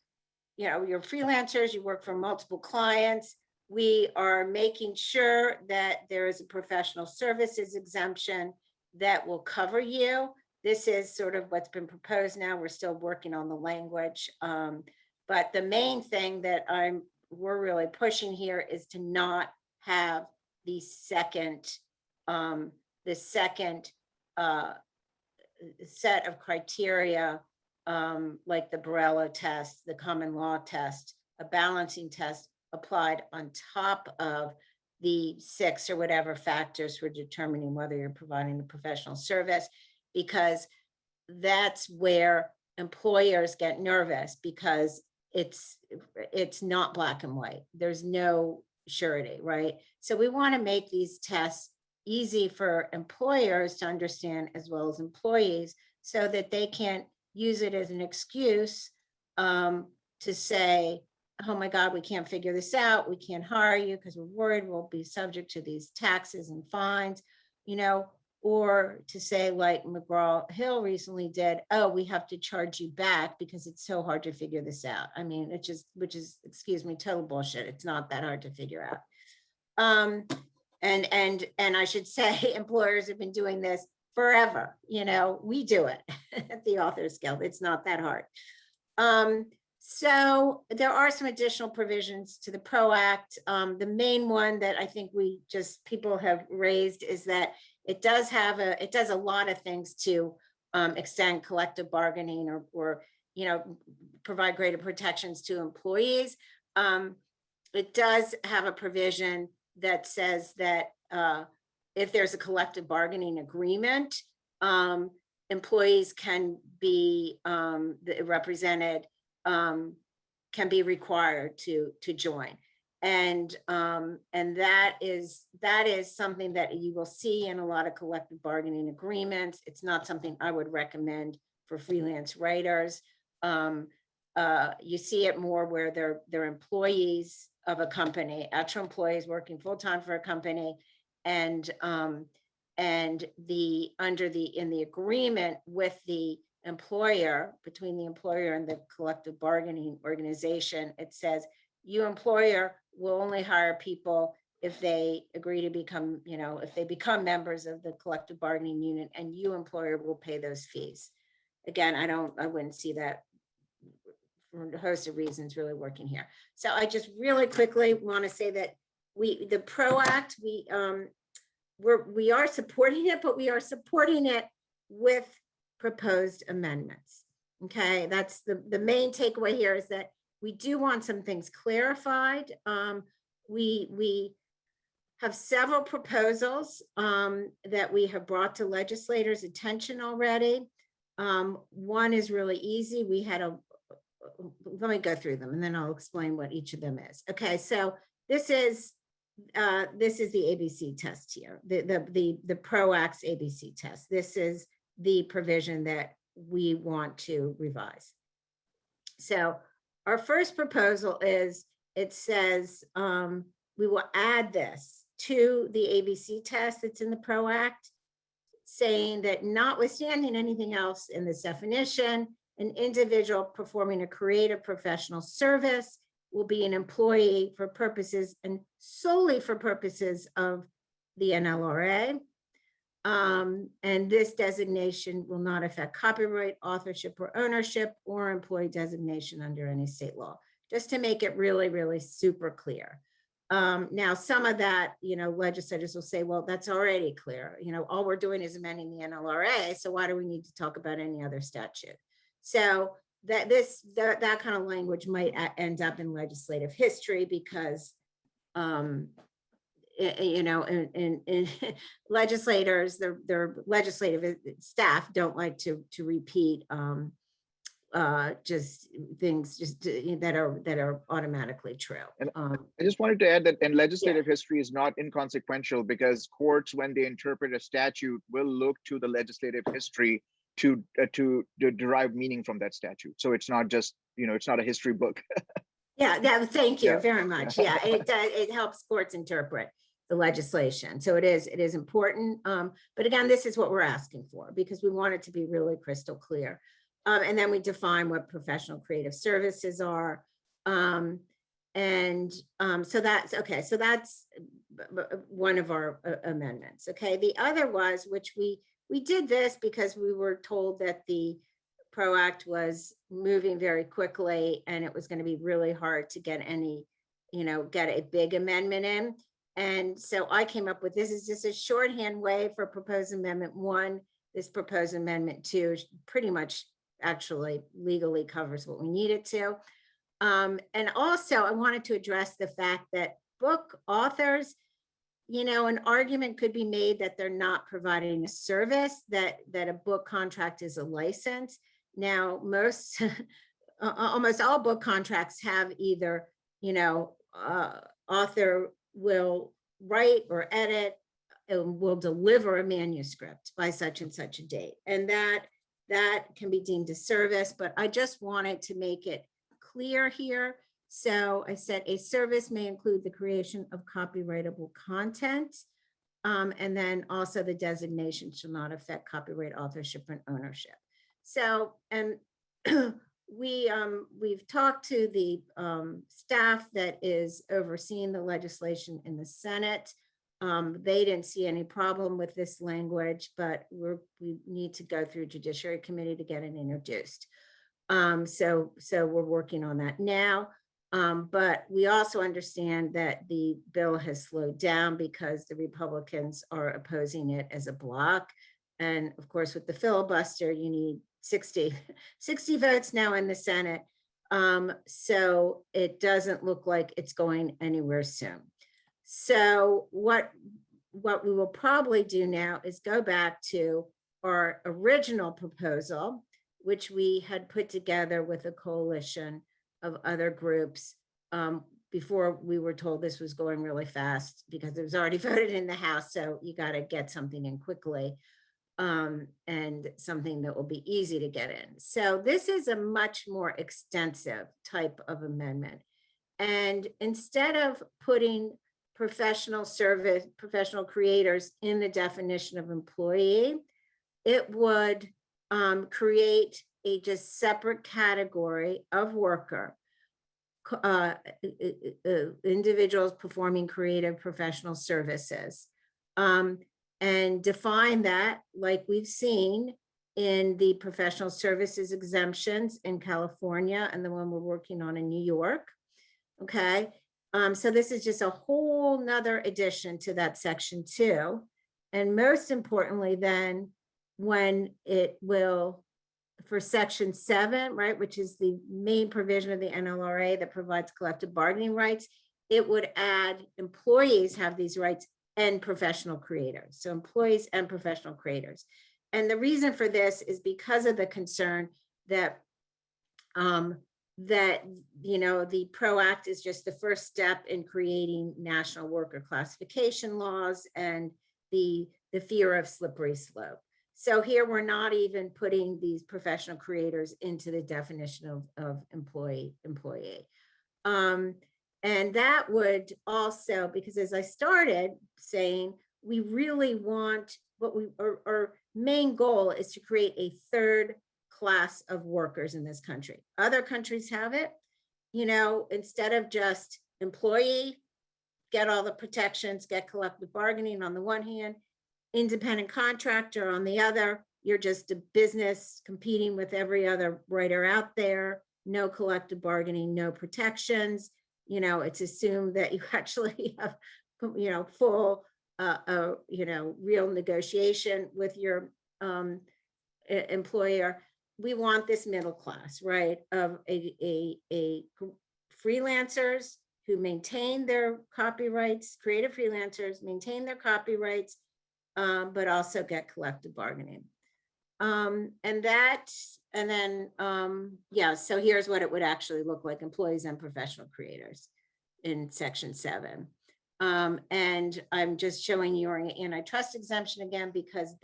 you're freelancers, you work for multiple clients. We are making sure that there is a professional services exemption that will cover you. This is sort of what's been proposed now. We're still working on the language. But the main thing that we're really pushing here is to not have the second set of criteria, like the Borello test, the common law test, a balancing test applied on top of the 6 or whatever factors for determining whether you're providing a professional service, because that's where employers get nervous, because it's not black and white. There's no surety, right? So we want to make these tests easy for employers to understand as well as employees, so that they can't use it as an excuse to say, oh my God, we can't figure this out. We can't hire you because we're worried we'll be subject to these taxes and fines, you know, or to say like McGraw-Hill recently did, oh, we have to charge you back because it's so hard to figure this out. I mean, it just, which is, excuse me, total bullshit. It's not that hard to figure out. And I should say employers have been doing this forever. You know, we do it at the Authors Guild. It's not that hard. So there are some additional provisions to the PRO Act. The main one that I think people have raised is that it does a lot of things to extend collective bargaining or you know, provide greater protections to employees. It does have a provision that says that if there's a collective bargaining agreement, employees can be represented, can be required to join. And that is something that you will see in a lot of collective bargaining agreements. It's not something I would recommend for freelance writers. You see it more where they're employees of a company, actual employees working full-time for a company, and in the agreement with the employer, between the employer and the collective bargaining organization, it says you employer will only hire people if they agree to become, you know, if they become members of the collective bargaining unit, and you employer will pay those fees. Again, I wouldn't see that for a host of reasons really working here. So I just really quickly want to say that the PRO Act, we are supporting it, but we are supporting it with proposed amendments. Okay, that's the main takeaway here, is that we do want some things clarified. We have several proposals that we have brought to legislators' attention already. One is really easy. We had let me go through them and then I'll explain what each of them is. Okay, so this is the ABC test here, the PRO Act's ABC test. This is the provision that we want to revise. So our first proposal is, it says we will add this to the ABC test that's in the PRO Act, saying that notwithstanding anything else in this definition, an individual performing a creative professional service will be an employee for purposes and solely for purposes of the NLRA. And this designation will not affect copyright, authorship, or ownership, or employee designation under any state law, just to make it really, really super clear. Now, some of that, you know, legislators will say, well, that's already clear. You know, all we're doing is amending the NLRA, so why do we need to talk about any other statute? So that kind of language might end up in legislative history because, you know, in legislators, their legislative staff don't like to repeat just things that are automatically true. And I just wanted to add that, and legislative history is not inconsequential, because courts, when they interpret a statute, will look to the legislative history to derive meaning from that statute. So it's not just, you know, it's not a history book. Yeah, thank you very much. Yeah, it helps courts interpret the legislation. So it is important. But again, this is what we're asking for, because we want it to be really crystal clear. And then we define what professional creative services are. So that's okay. So that's one of our amendments. Okay. The other was, which we did this because we were told that the PRO Act was moving very quickly and it was going to be really hard to get get a big amendment in. And so I came up with, this is just a shorthand way for proposed amendment 1. This proposed amendment 2 pretty much actually legally covers what we need it to. And also I wanted to address the fact that book authors, you know, an argument could be made that they're not providing a service, that a book contract is a license. Now, most almost all book contracts have either, author will write or edit and will deliver a manuscript by such and such a date. And that can be deemed a service, but I just wanted to make it clear here. So I said a service may include the creation of copyrightable content. And then also the designation shall not affect copyright authorship and ownership. So, and we've talked to the staff that is overseeing the legislation in the Senate. They didn't see any problem with this language, but we need to go through Judiciary Committee to get it introduced. So we're working on that now. But we also understand that the bill has slowed down because the Republicans are opposing it as a block. And of course, with the filibuster, you need 60 votes now in the Senate. So it doesn't look like it's going anywhere soon. So what we will probably do now is go back to our original proposal, which we had put together with a coalition of other groups before we were told this was going really fast because it was already voted in the House. So you got to get something in quickly and something that will be easy to get in. So this is a much more extensive type of amendment. And instead of putting professional creators in the definition of employee, it would create a just separate category of worker, individuals performing creative professional services, and define that like we've seen in the professional services exemptions in California and the one we're working on in New York. Okay, so this is just a whole nother addition to that section 2. And most importantly, then when it will, for section 7, right, which is the main provision of the NLRA that provides collective bargaining rights, it would add employees have these rights and professional creators. So employees and professional creators. And the reason for this is because of the concern that the PRO Act is just the first step in creating national worker classification laws and the fear of slippery slope. So here we're not even putting these professional creators into the definition of employee. And that would also, because as I started saying, we really want our main goal is to create a third class of workers in this country. Other countries have it, instead of just employee, get all the protections, get collective bargaining on the one hand, independent contractor on the other, you're just a business competing with every other writer out there, no collective bargaining, no protections. It's assumed that you actually have, full, real negotiation with your employer. We want this middle class, right, of a freelancers who maintain their copyrights, creative freelancers maintain their copyrights, but also get collective bargaining. So here's what it would actually look like: employees and professional creators in section 7. And I'm just showing you an antitrust exemption again, because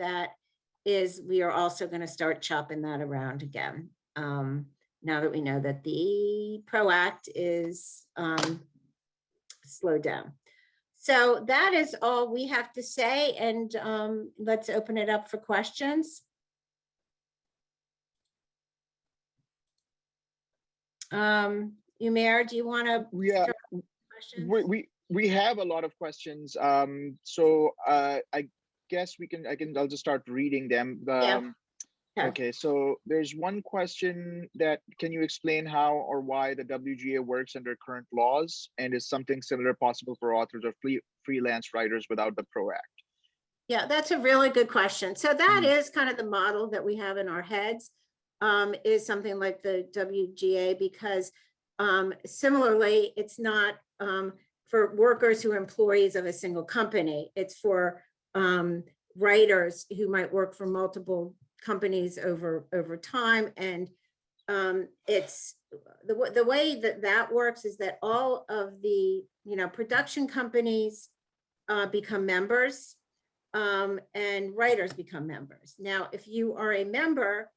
we are also going to start chopping that around again. Now that we know that the PRO Act is slowed down. So that is all we have to say, and let's open it up for questions. Umair, do you want to? Yeah, we have a lot of questions. So I guess I'll just start reading them. Yeah. Okay, so there's one question that, can you explain how or why the WGA works under current laws, and is something similar possible for authors or freelance writers without the PRO Act? Yeah, that's a really good question. So that is kind of the model that we have in our heads, is something like the WGA, because similarly, it's not for workers who are employees of a single company. It's for writers who might work for multiple companies over time, and it's the way that that works is that all of the, production companies become members, and writers become members. Now, if you are a member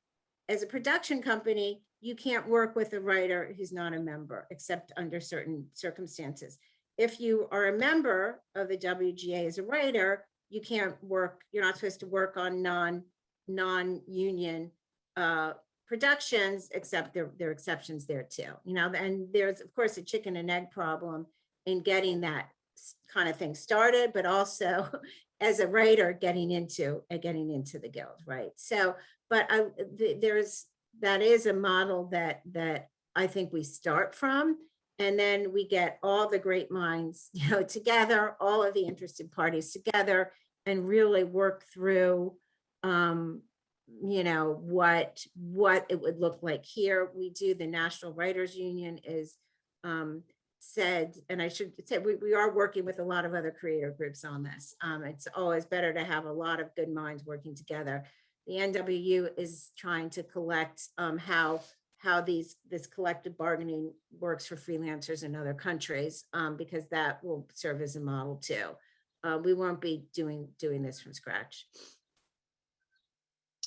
as a production company, you can't work with a writer who's not a member, except under certain circumstances. If you are a member of the WGA as a writer, you can't work, you're not supposed to work on non-union productions, except there are exceptions there too. And there's, of course, a chicken and egg problem in getting that kind of thing started, but also as a writer getting into the guild, right? So, but that is a model that I think we start from, and then we get all the great minds, together, all of the interested parties together, and really work through, what it would look like here. We do, the National Writers Union is said, and I should say, we are working with a lot of other creator groups on this. It's always better to have a lot of good minds working together. The NWU is trying to collect how this collective bargaining works for freelancers in other countries, because that will serve as a model too. We won't be doing this from scratch.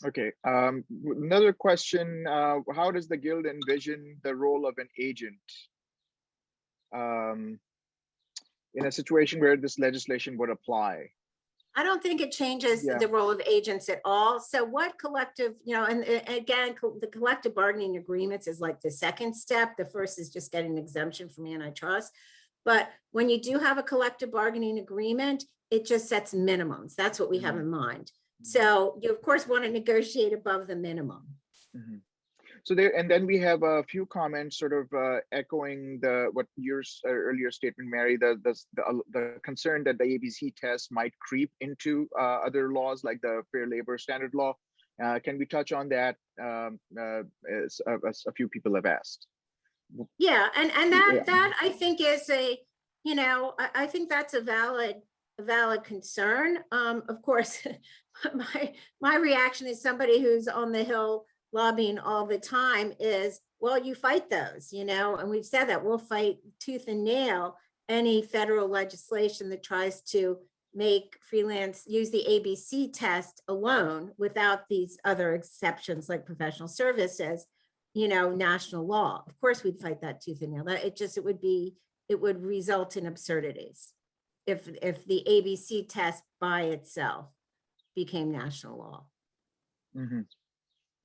Okay. Another question: how does the Guild envision the role of an agent in a situation where this legislation would apply? I don't think it changes the role of agents at all. So what collective, and again, the collective bargaining agreements is like the second step. The first is just getting an exemption from antitrust. But when you do have a collective bargaining agreement, it just sets minimums. That's what we have in mind. So you, of course, want to negotiate above the minimum. Mm-hmm. So there, and then we have a few comments sort of echoing what your earlier statement, Mary, the concern that the ABC test might creep into other laws like the Fair Labor Standard Law. Can we touch on that, as a few people have asked? Yeah, and that I think is I think that's a valid concern. Of course, my reaction is somebody who's on the Hill lobbying all the time is, well, you fight those, and we've said that we'll fight tooth and nail any federal legislation that tries to make freelance use the ABC test alone without these other exceptions like professional services, national law. Of course, we'd fight that tooth and nail. It would result in absurdities if the ABC test by itself became national law. Mm-hmm.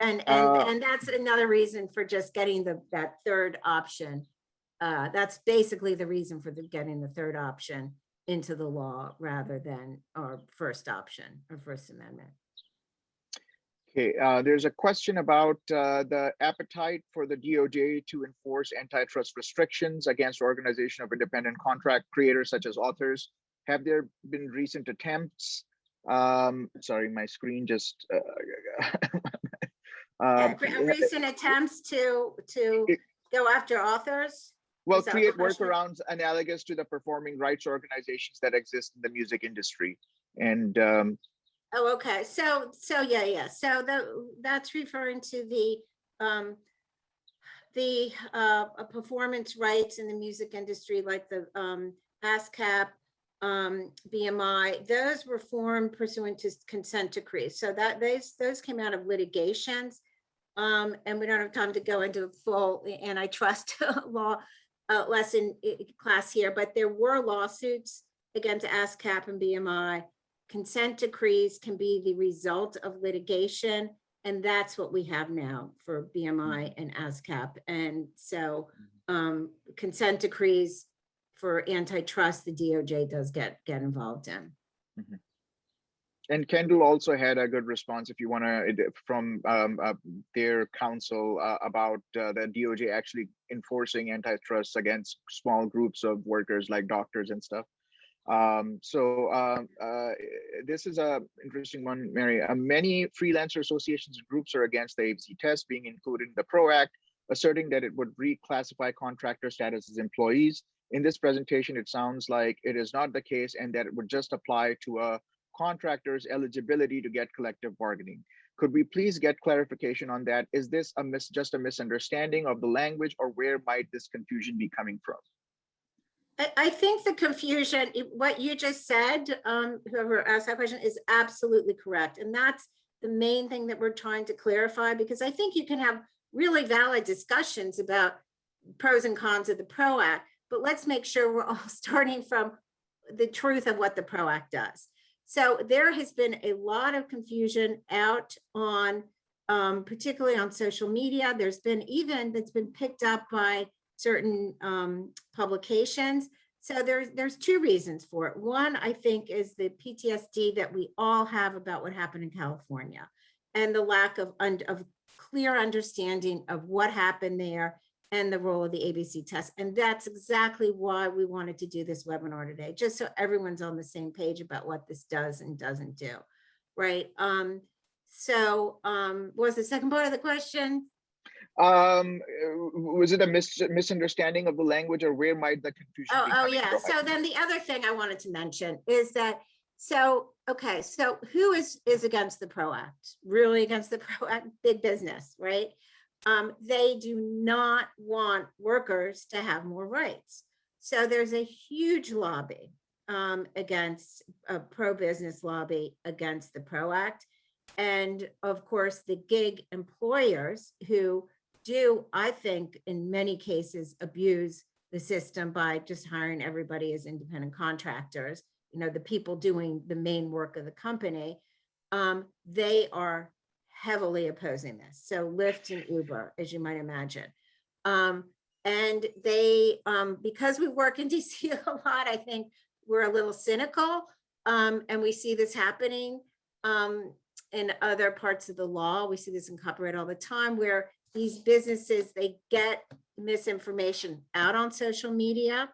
And that's another reason for just getting that third option. That's basically the reason for getting the third option into the law rather than our first option, or First Amendment. Okay, there's a question about the appetite for the DOJ to enforce antitrust restrictions against organization of independent contract creators such as authors. Have there been recent attempts? Sorry, my screen just recent attempts to go after authors? Well, create workarounds analogous to the performing rights organizations that exist in the music industry. And oh, okay. So yeah. So that's referring to the performance rights in the music industry, like the ASCAP, BMI. Those were formed pursuant to consent decrees. So that those came out of litigations. And we don't have time to go into full antitrust law lesson class here, but there were lawsuits against ASCAP and BMI. Consent decrees can be the result of litigation, and that's what we have now for BMI and ASCAP. And so consent decrees for antitrust, the DOJ does get involved in. Mm-hmm. And Kendall also had a good response, if you want to, from their counsel about the DOJ actually enforcing antitrust against small groups of workers like doctors and stuff. This is a interesting one, Mary. Many freelancer associations and groups are against the ABC test being included in the PRO Act, asserting that it would reclassify contractor status as employees. In this presentation, it sounds like it is not the case and that it would just apply to a contractor's eligibility to get collective bargaining. Could we please get clarification on that? Is this just a misunderstanding of the language, or where might this confusion be coming from? I think the confusion, what you just said, whoever asked that question, is absolutely correct. And that's the main thing that we're trying to clarify, because I think you can have really valid discussions about pros and cons of the PRO Act, but let's make sure we're all starting from the truth of what the PRO Act does. So there has been a lot of confusion out on, particularly on social media. There's been even that's been picked up by certain publications. So there's two reasons for it. One, I think, is the PTSD that we all have about what happened in California and the lack of clear understanding of what happened there and the role of the ABC test. And that's exactly why we wanted to do this webinar today, just so everyone's on the same page about what this does and doesn't do, right? What was the second part of the question? Was it a misunderstanding of the language, or where might the confusion be coming yeah. from? So then the other thing I wanted to mention is that, so who is against the PRO Act? Really against the PRO Act? Big business, right? They do not want workers to have more rights. So there's a huge lobby against a pro-business lobby against the PRO Act. And of course, the gig employers who do, I think, in many cases, abuse the system by just hiring everybody as independent contractors, the people doing the main work of the company, they are heavily opposing this. So Lyft and Uber, as you might imagine. And they, because we work in DC a lot, I think we're a little cynical, and we see this happening in other parts of the law. We see this in copyright all the time, where these businesses, they get misinformation out on social media.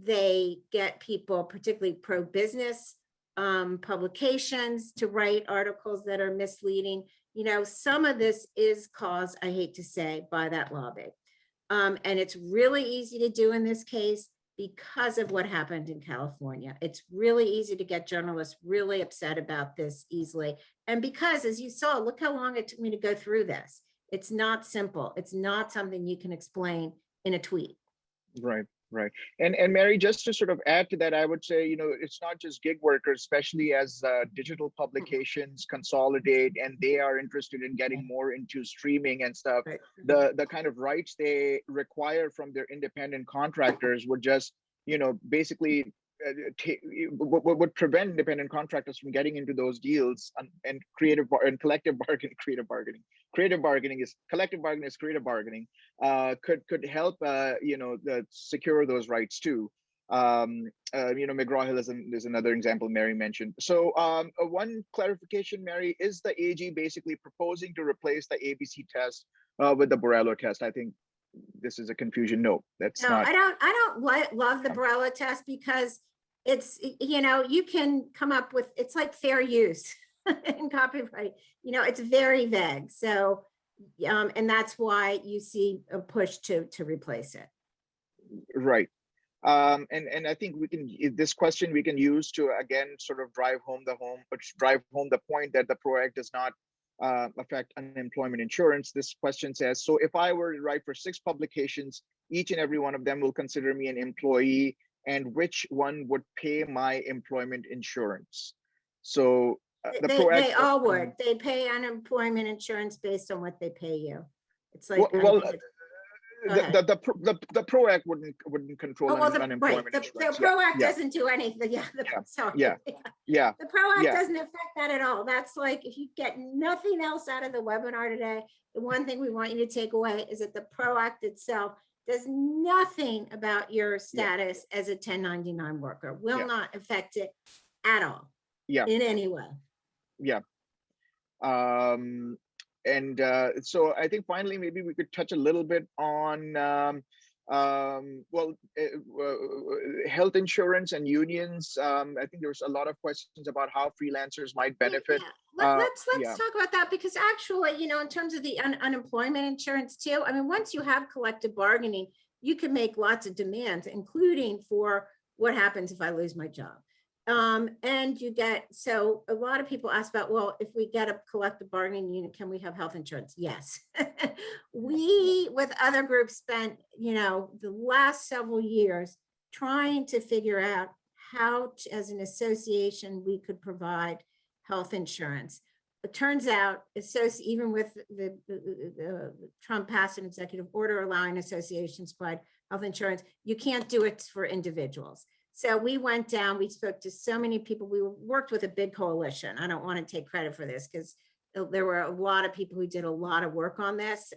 They get people, particularly pro-business publications, to write articles that are misleading. Some of this is caused, I hate to say, by that lobby. And it's really easy to do in this case because of what happened in California. It's really easy to get journalists really upset about this easily. And because, as you saw, look how long it took me to go through this. It's not simple. It's not something you can explain in a tweet. Right. Right. And Mary, just to sort of add to that, I would say, it's not just gig workers, especially as digital publications consolidate and they are interested in getting more into streaming and stuff. Right. The kind of rights they require from their independent contractors would just, basically would prevent independent contractors from getting into those deals and collective bargaining. Collective bargaining is creative bargaining. Could help secure those rights too. McGraw-Hill is another example Mary mentioned. So one clarification, Mary, is the AG basically proposing to replace the ABC test with the Borello test? I think this is a confusion. No, that's not. I don't love the Borello test because it's, you can come up with, it's like fair use in copyright, it's very vague. So, and that's why you see a push to replace it. Right. And I think this question we can use to again sort of drive home the point that the PRO Act does not affect unemployment insurance. This question says, so if I were to write for 6 publications, each and every one of them will consider me an employee, and which one would pay my employment insurance? So they all would. They pay unemployment insurance based on what they pay you. It's like the PRO Act wouldn't control unemployment insurance. The PRO Act doesn't do anything. Yeah. The PRO Act doesn't affect that at all. That's like, if you get nothing else out of the webinar today, the one thing we want you to take away is that the PRO Act itself does nothing about your status as a 1099 worker. Will not affect it at all. In any way. And so I think finally, maybe we could touch a little bit on health insurance and unions. I think there's a lot of questions about how freelancers might benefit. Let's talk about that, because actually, in terms of the unemployment insurance too, I mean, once you have collective bargaining, you can make lots of demands, including for what happens if I lose my job. And you get, so a lot of people ask about, well, if we get a collective bargaining unit, can we have health insurance? Yes. We, with other groups, spent, the last several years trying to figure out how, as an association, we could provide health insurance. It turns out, even with the Trump passed an executive order allowing associations to provide health insurance, you can't do it for individuals. So we went down, we spoke to so many people, we worked with a big coalition. I don't want to take credit for this because there were a lot of people who did a lot of work on this.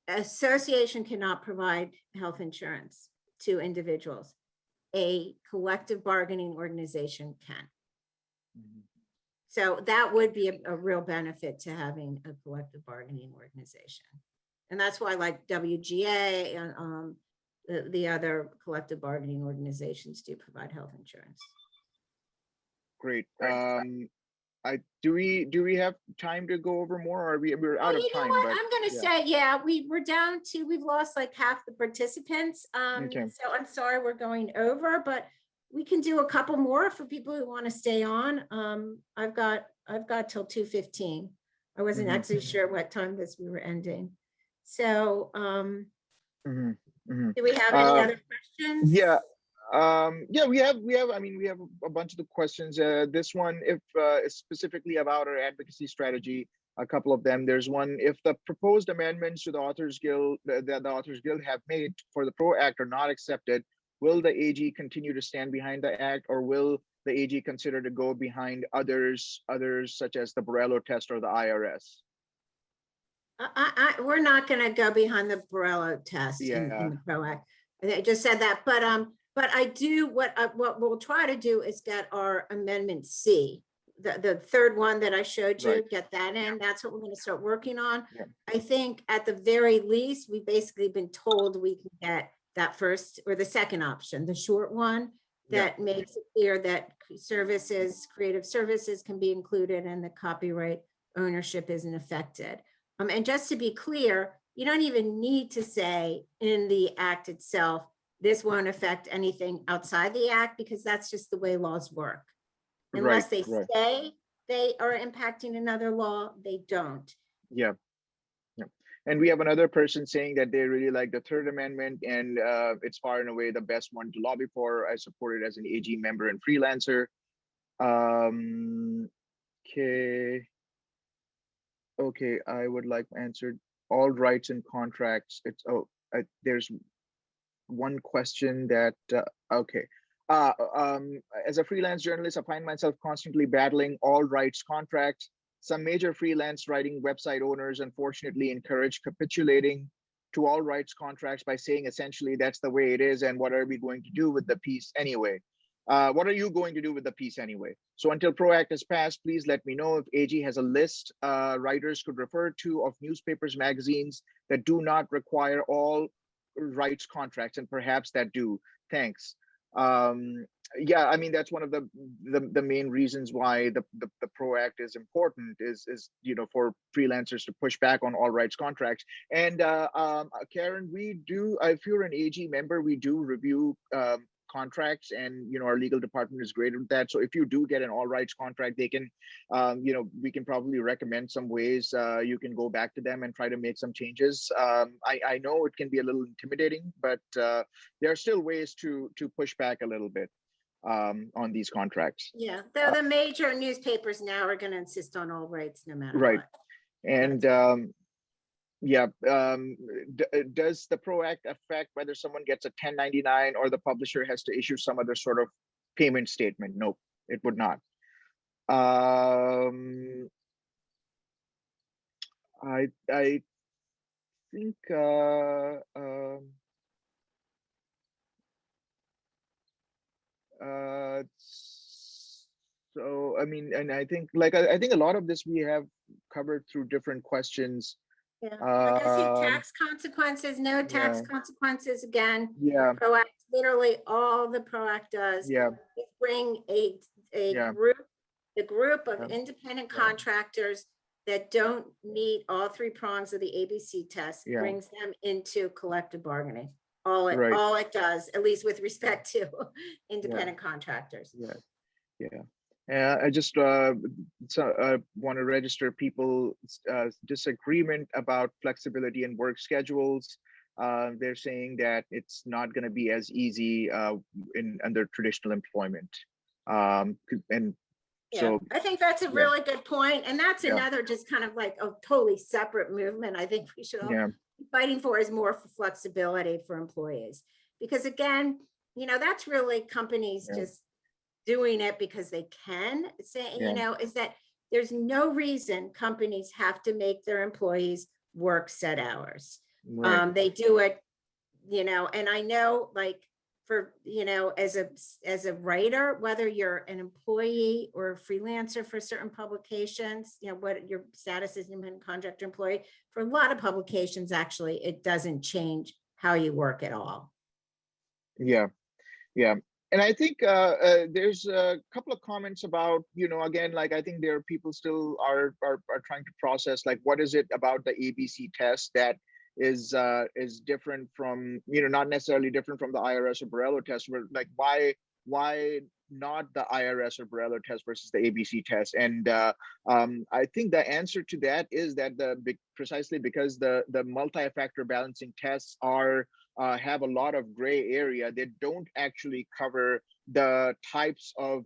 Association cannot provide health insurance to individuals. A collective bargaining organization can. So that would be a real benefit to having a collective bargaining organization. And that's why, like WGA and the other collective bargaining organizations do provide health insurance. Great. Do we have time to go over more, or we're out of time? What? But I'm going to say, we're down to, we've lost like half the participants. Okay. So I'm sorry we're going over, but we can do a couple more for people who want to stay on. I've got till 2:15. I wasn't actually sure what time we were ending. So do we have any other questions? Yeah. We have a bunch of the questions. This one, if is specifically about our advocacy strategy, a couple of them. There's one: if the proposed amendments to the Authors Guild that the Authors Guild have made for the PRO Act are not accepted, will the AG continue to stand behind the act, or will the AG consider to go behind others such as the Borello Test or the IRS? We're not going to go behind the Borello Test in the PRO Act. I just said that, but I do what we'll try to do is get our Amendment C, the third one that I showed you, Right. Get that in. That's what we're going to start working on. Yeah. I think at the very least, we've basically been told we can get that first or the second option, the short one that makes it clear that creative services can be included and the copyright ownership isn't affected. And just to be clear, you don't even need to say in the act itself, this won't affect anything outside the act, because that's just the way laws work. Unless they say they are impacting another law, they don't. Yeah. And we have another person saying that they really like the Third Amendment, and it's far and away the best one to lobby for. I support it as an AG member and freelancer. Okay, I would like answered all rights and contracts. There's one question that as a freelance journalist, I find myself constantly battling all rights contracts. Some major freelance writing website owners unfortunately encourage capitulating to all rights contracts by saying essentially that's the way it is, and what are we going to do with the piece anyway? What are you going to do with the piece anyway? So until PRO Act is passed, please let me know if AG has a list writers could refer to of newspapers, magazines that do not require all rights contracts, and perhaps that do. Thanks. That's one of the main reasons why the PRO Act is important, is for freelancers to push back on all rights contracts. And Karen, if you're an AG member, we do review contracts, and our legal department is great with that. So if you do get an all rights contract, they can we can probably recommend some ways you can go back to them and try to make some changes. I know it can be a little intimidating, but there are still ways to push back a little bit on these contracts. Yeah, though the major newspapers now are going to insist on all rights no matter what. And does the PRO Act affect whether someone gets a 1099 or the publisher has to issue some other sort of payment statement? Nope, it would not. I think so I mean, and I think I think a lot of this we have covered through different questions. Yeah, like I see tax consequences, no tax consequences again. Yeah. PRO Act, literally all the PRO Act does is bring a group of independent contractors that don't meet all three prongs of the ABC test, brings them into collective bargaining. Right. all it does, at least with respect to Yeah. independent contractors. Yeah. Yeah. I just want to register people's disagreement about flexibility in work schedules. They're saying that it's not going to be as easy in under traditional employment. And Yeah, so, I think that's a yeah, really good point, and that's yeah, another just kind of like a totally separate movement. I think we should all yeah, be fighting for is more for flexibility for employees, because again, that's really companies yeah, just doing it because they can. Say, yeah, is that there's no reason companies have to make their employees work set hours. right. They do it, and I know, like, for as a writer, whether you're an employee or a freelancer for certain publications, what your status is, independent contractor, employee, for a lot of publications, actually it doesn't change how you work at all. Yeah, yeah. And I think there's a couple of comments about, again, like I think there are people still are trying to process, like, what is it about the ABC test that is different from, not necessarily different from the IRS or Borello test, where like why not the IRS or Borello test versus the ABC test? And I think the answer to that is that precisely because the multi-factor balancing tests are have a lot of gray area. They don't actually cover the types of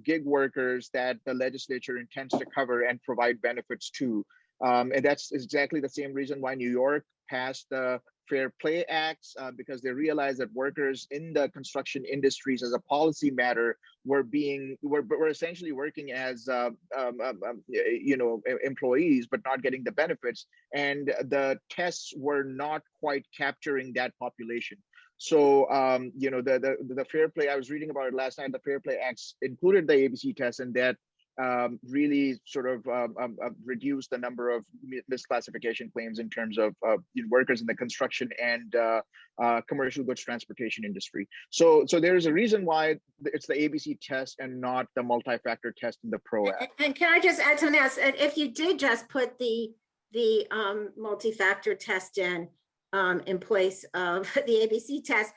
gig workers that the legislature intends to cover and provide benefits to. And that's exactly the same reason why New York passed the Fair Play Acts, because they realized that workers in the construction industries, as a policy matter, were essentially working as employees, but not getting the benefits, and the tests were not quite capturing that population. So the Fair Play, I was reading about it last night. The Fair Play Acts included the ABC test, and that really sort of reduce the number of misclassification claims in terms of workers in the construction and commercial goods transportation industry. So there's a reason why it's the ABC test and not the multi-factor test in the PRO Act. And can I just add something else? If you did just put the multi-factor test in place of the ABC test,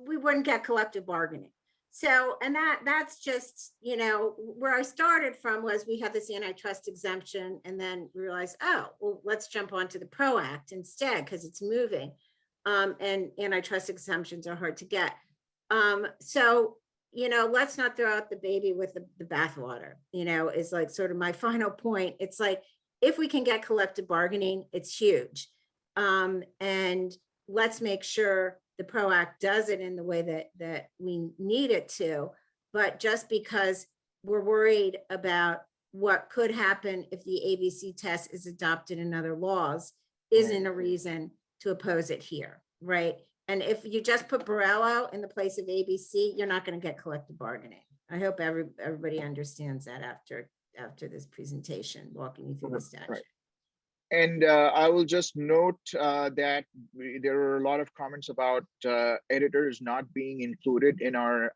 we wouldn't get collective bargaining. So, and that's just, where I started from was we had this antitrust exemption, and then we realized, oh, well, let's jump onto the PRO Act instead because it's moving. And antitrust exemptions are hard to get. So, let's not throw out the baby with the bathwater, is like sort of my final point. It's like, if we can get collective bargaining, it's huge. And let's make sure the PRO Act does it in the way that we need it to. But just because we're worried about what could happen if the ABC test is adopted in other laws isn't a reason to oppose it here, right? And if you just put Borello in the place of ABC, you're not going to get collective bargaining. I hope everybody understands that after this presentation, walking you through the statute. Right. And I will just note that there are a lot of comments about editors not being included in our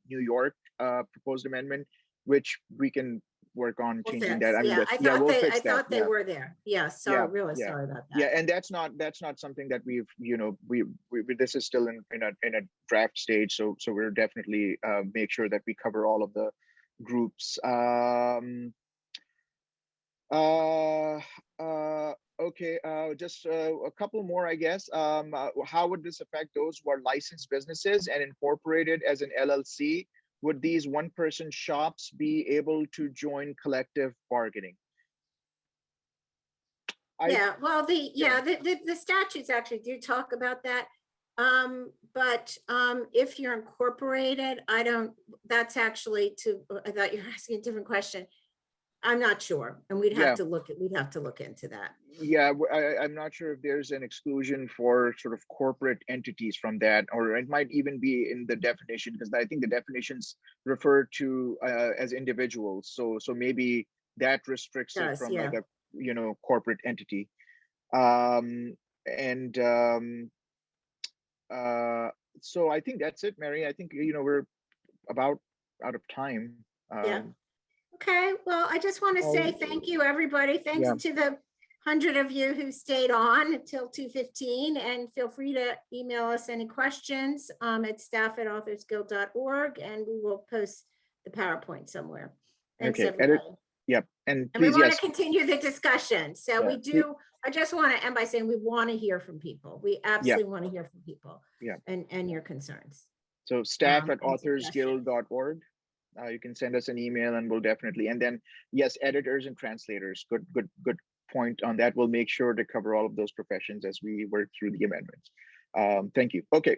New York proposed amendment, which we can work on changing that. I mean, I thought they were there. Yeah, sorry, really sorry about that. Yeah, and that's not something that we've, we this is still in a draft stage, so we're definitely make sure that we cover all of the groups. Okay, just a couple more, I guess. How would this affect those who are licensed businesses and incorporated as an LLC? Would these one-person shops be able to join collective bargaining? The statutes actually do talk about that. But if you're incorporated, that's actually I thought you were asking a different question. I'm not sure, and we'd have to look into that. Yeah, I'm not sure if there's an exclusion for sort of corporate entities from that, or it might even be in the definition, because I think the definitions refer to as individuals. So maybe that restricts it from like a corporate entity. So I think that's it, Mary. I think we're about out of time. Okay, well, I just want to say thank you, everybody. Thanks to the 100 of you who stayed on until 2:15, and feel free to email us any questions at staff@authorsguild.org, and we will post the PowerPoint somewhere. Thanks, Okay, everybody. yep, and And we please, want yes, to continue the discussion. So yeah, we do, I just want to end by saying we want to hear from people. We absolutely want to hear from people, yeah. and your concerns. So staff at and suggestions. authorsguild.org. You can send us an email and we'll definitely, and then yes, editors and translators. Good point on that. We'll make sure to cover all of those professions as we work through the amendments. Thank you. Okay,